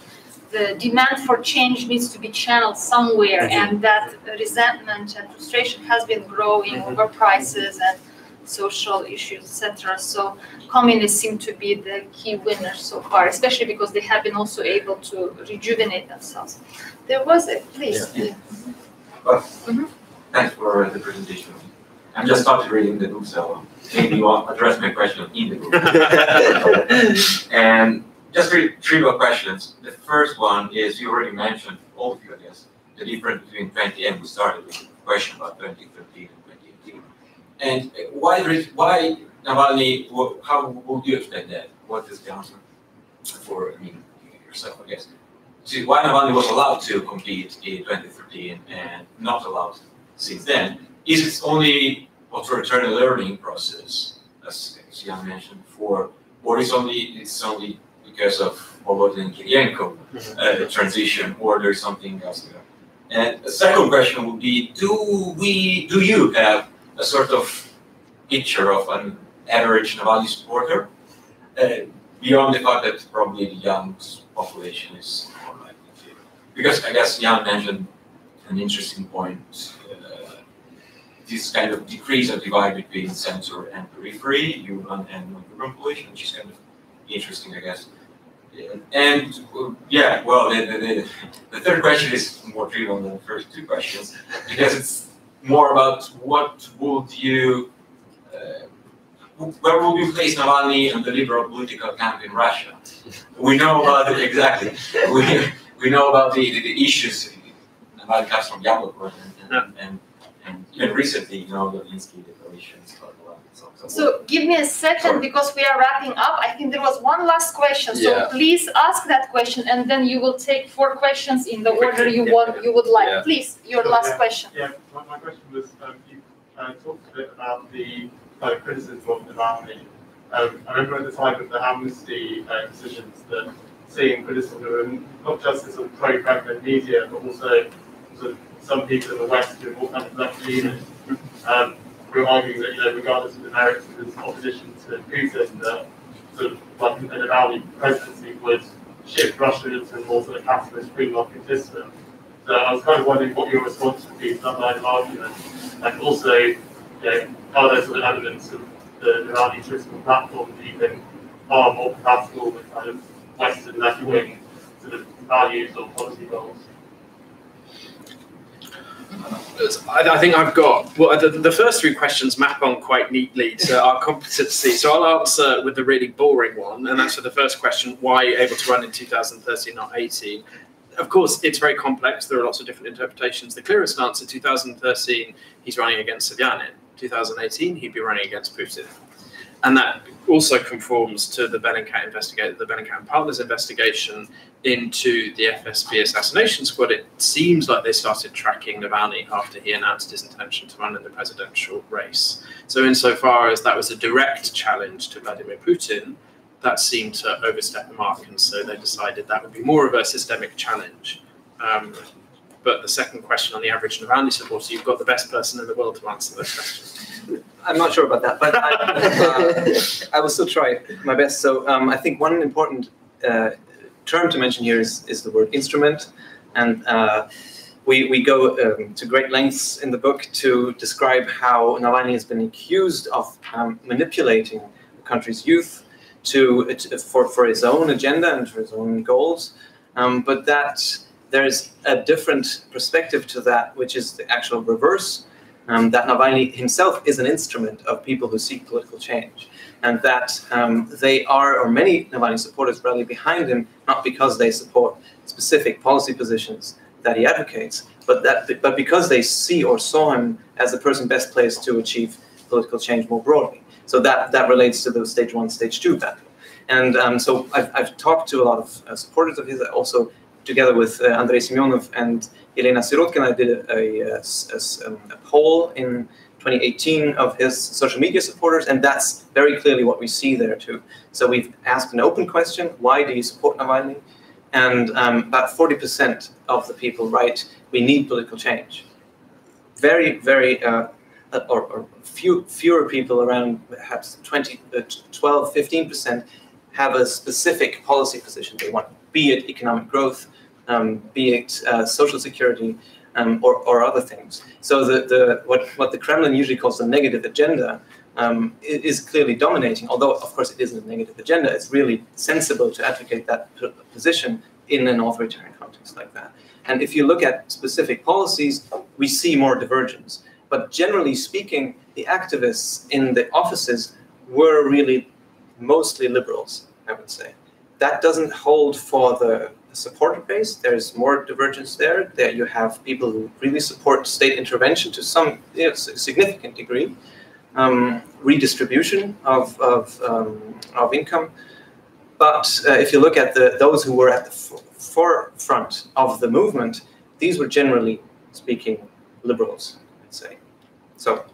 the demand for change needs to be channeled somewhere, and that resentment and frustration has been growing over prices and social issues, etc. So communists seem to be the key winners so far, especially because they have been also able to rejuvenate themselves. There was a, please. Yeah. Well, thanks for the presentation. I'm just started reading the book, so maybe you want to address my question in the book. And just three more questions. The first one is, you already mentioned, all of you, I guess, the difference between 2010, we started with a question about 2013 and 2018. And why Navalny, how would you explain that? What is the answer for, I mean, yourself, I guess? See, why Navalny was allowed to compete in 2013 and not allowed since then? Is it only authoritarian learning process, as Jan mentioned before, or it's only because of Volodin and Kirienko transition, or there's something else there? And the second question would be, do you have a sort of picture of an average Navalny supporter, beyond the fact that probably the young population is more likely to? Because I guess Jan mentioned an interesting point, this kind of decrease of divide between center and periphery, urban and non-urban population, which is kind of interesting, I guess. And yeah, well, the third question is more trivial than the first two questions, because it's more about what would you, where would you place Navalny and the liberal political camp in Russia? We know about it, exactly. We know about the issues Navalny comes from Yabloko and even recently, you know, the Linsky declarations. So give me a second, because we are wrapping up. I think there was one last question. So please ask that question, and then you will take 4 questions in the order you would like. Yeah. Please, your last question. Yeah, my question was, you talked a bit about the criticism of Navalny. I remember at the time of the amnesty decisions that seeing criticism, not just the sort of pro-Kremlin media, but also sort of some people in the West who are more kind of left-leaning, were arguing that, you know, regardless of the merits of his opposition to Putin, that sort of like an Navalny presidency would shift Russia into a more sort of capitalist free market system. So I was kind of wondering what your response would be to that line of argument, and also, you know, are there sort of elements of the Navalny political platform that you think are more compatible with kind of Western left-wing sort of values or policy goals? I think I've got, well, the first 3 questions map on quite neatly to our competency. So I'll answer with the really boring one, and that's for the first question, why able to run in 2013, not 18? Of course, it's very complex. There are lots of different interpretations. The clearest answer, 2013, he's running against Sobyanin. 2018, he'd be running against Putin. And that also conforms to the Bellingcat and Partners investigation into the FSB assassination squad. It seems like they started tracking Navalny after he announced his intention to run in the presidential race. So insofar as that was a direct challenge to Vladimir Putin, that seemed to overstep the mark, and so they decided that would be more of a systemic challenge. But the second question on the average Navalny supporter, you've got the best person in the world to answer those questions. I'm not sure about that, but I will still try my best. So I think one important term to mention here is the word instrument, and we go to great lengths in the book to describe how Navalny has been accused of manipulating the country's youth for his own agenda and for his own goals, but that there's a different perspective to that, which is the actual reverse, that Navalny himself is an instrument of people who seek political change, and that they are, or many Navalny supporters rally behind him, not because they support specific policy positions that he advocates, but because they see or saw him as the person best placed to achieve political change more broadly. So that relates to the stage 1, stage 2 battle. And so I've talked to a lot of supporters of his. Also, together with Andrei Semyonov and Elena Sirotkina, I did a poll in 2018 of his social media supporters, and that's very clearly what we see there too. So we've asked an open question: why do you support Navalny? And about 40% of the people write, "We need political change." Very, very. Or fewer people, around perhaps 12, 15%, have a specific policy position they want, be it economic growth, be it social security, or other things. So what the Kremlin usually calls the negative agenda is clearly dominating, although of course it isn't a negative agenda. It's really sensible to advocate that position in an authoritarian context like that. And if you look at specific policies, we see more divergence. But generally speaking, the activists in the offices were really mostly liberals, I would say. That doesn't hold for the supporter base. There's more divergence there. There you have people who really support state intervention to some significant degree, redistribution of income. But if you look at those who were at the forefront of the movement, these were generally speaking liberals, I'd say. So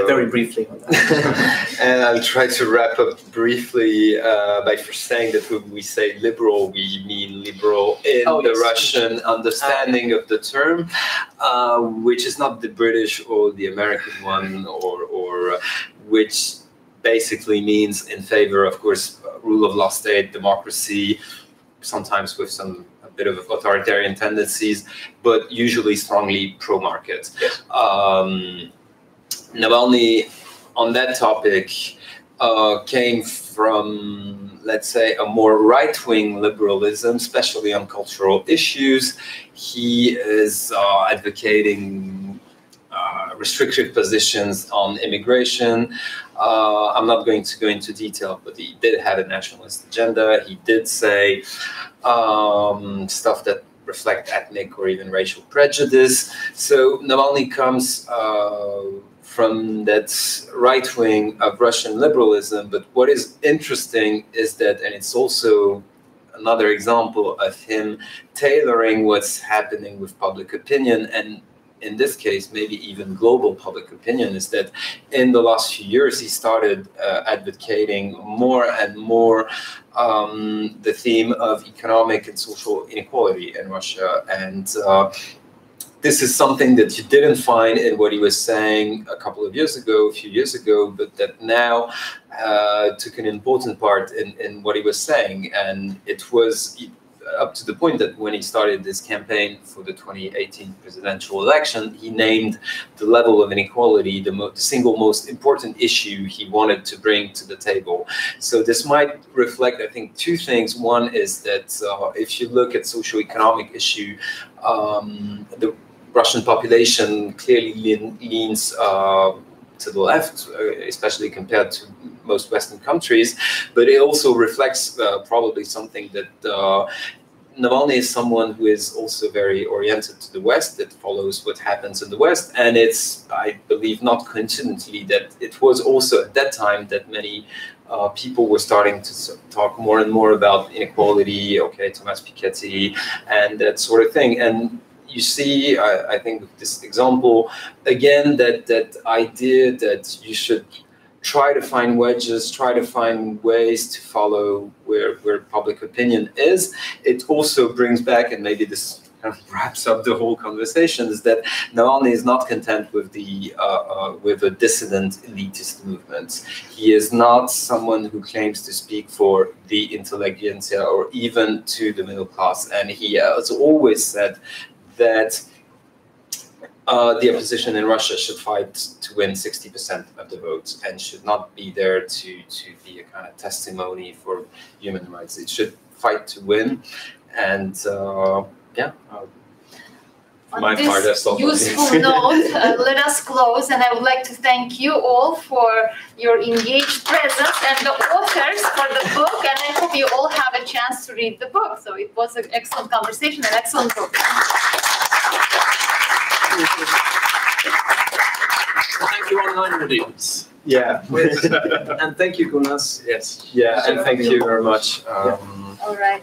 very briefly on that. And I'll try to wrap up briefly by first saying that when we say liberal, we mean liberal in the Russian understanding of the term, which is not the British or the American one, or which basically means in favor, of course, rule of law state, democracy, sometimes with a bit of authoritarian tendencies, but usually strongly pro-market. Yes. Navalny, on that topic, came from, let's say, a more right-wing liberalism, especially on cultural issues. He is advocating restrictive positions on immigration. I'm not going to go into detail, but he did have a nationalist agenda. He did say stuff that reflect ethnic or even racial prejudice. So Navalny comes from that right wing of Russian liberalism. But what is interesting is that, and it's also another example of him tailoring what's happening with public opinion, and in this case, maybe even global public opinion, is that in the last few years, he started advocating more and more the theme of economic and social inequality in Russia. And this is something that you didn't find in what he was saying a few years ago, but that now took an important part in what he was saying. And it was up to the point that when he started this campaign for the 2018 presidential election, he named the level of inequality the single most important issue he wanted to bring to the table. So this might reflect, I think, two things. One is that if you look at socioeconomic issue, the Russian population clearly leans to the left, especially compared to most Western countries, but it also reflects probably something that Navalny is someone who is also very oriented to the West, that follows what happens in the West, and it's, I believe, not coincidentally that it was also at that time that many people were starting to talk more and more about inequality, Thomas Piketty, and that sort of thing. And you see, I think with this example, again, that idea that you should try to find wedges, try to find ways to follow where public opinion is. It also brings back, and maybe this kind of wraps up the whole conversation, is that Navalny is not content with with a dissident elitist movement. He is not someone who claims to speak for the intelligentsia or even to the middle class. And he has always said that the opposition in Russia should fight to win 60% of the votes and should not be there to be a kind of testimony for human rights. It should fight to win. And on this useful note, let us close, and I would like to thank you all for your engaged presence and the authors for the book, and I hope you all have a chance to read the book. So it was an excellent conversation, an excellent book. Thank you, online audience. Yeah. And thank you, Gulnaz. Yes. Yeah, and thank you very much. All right.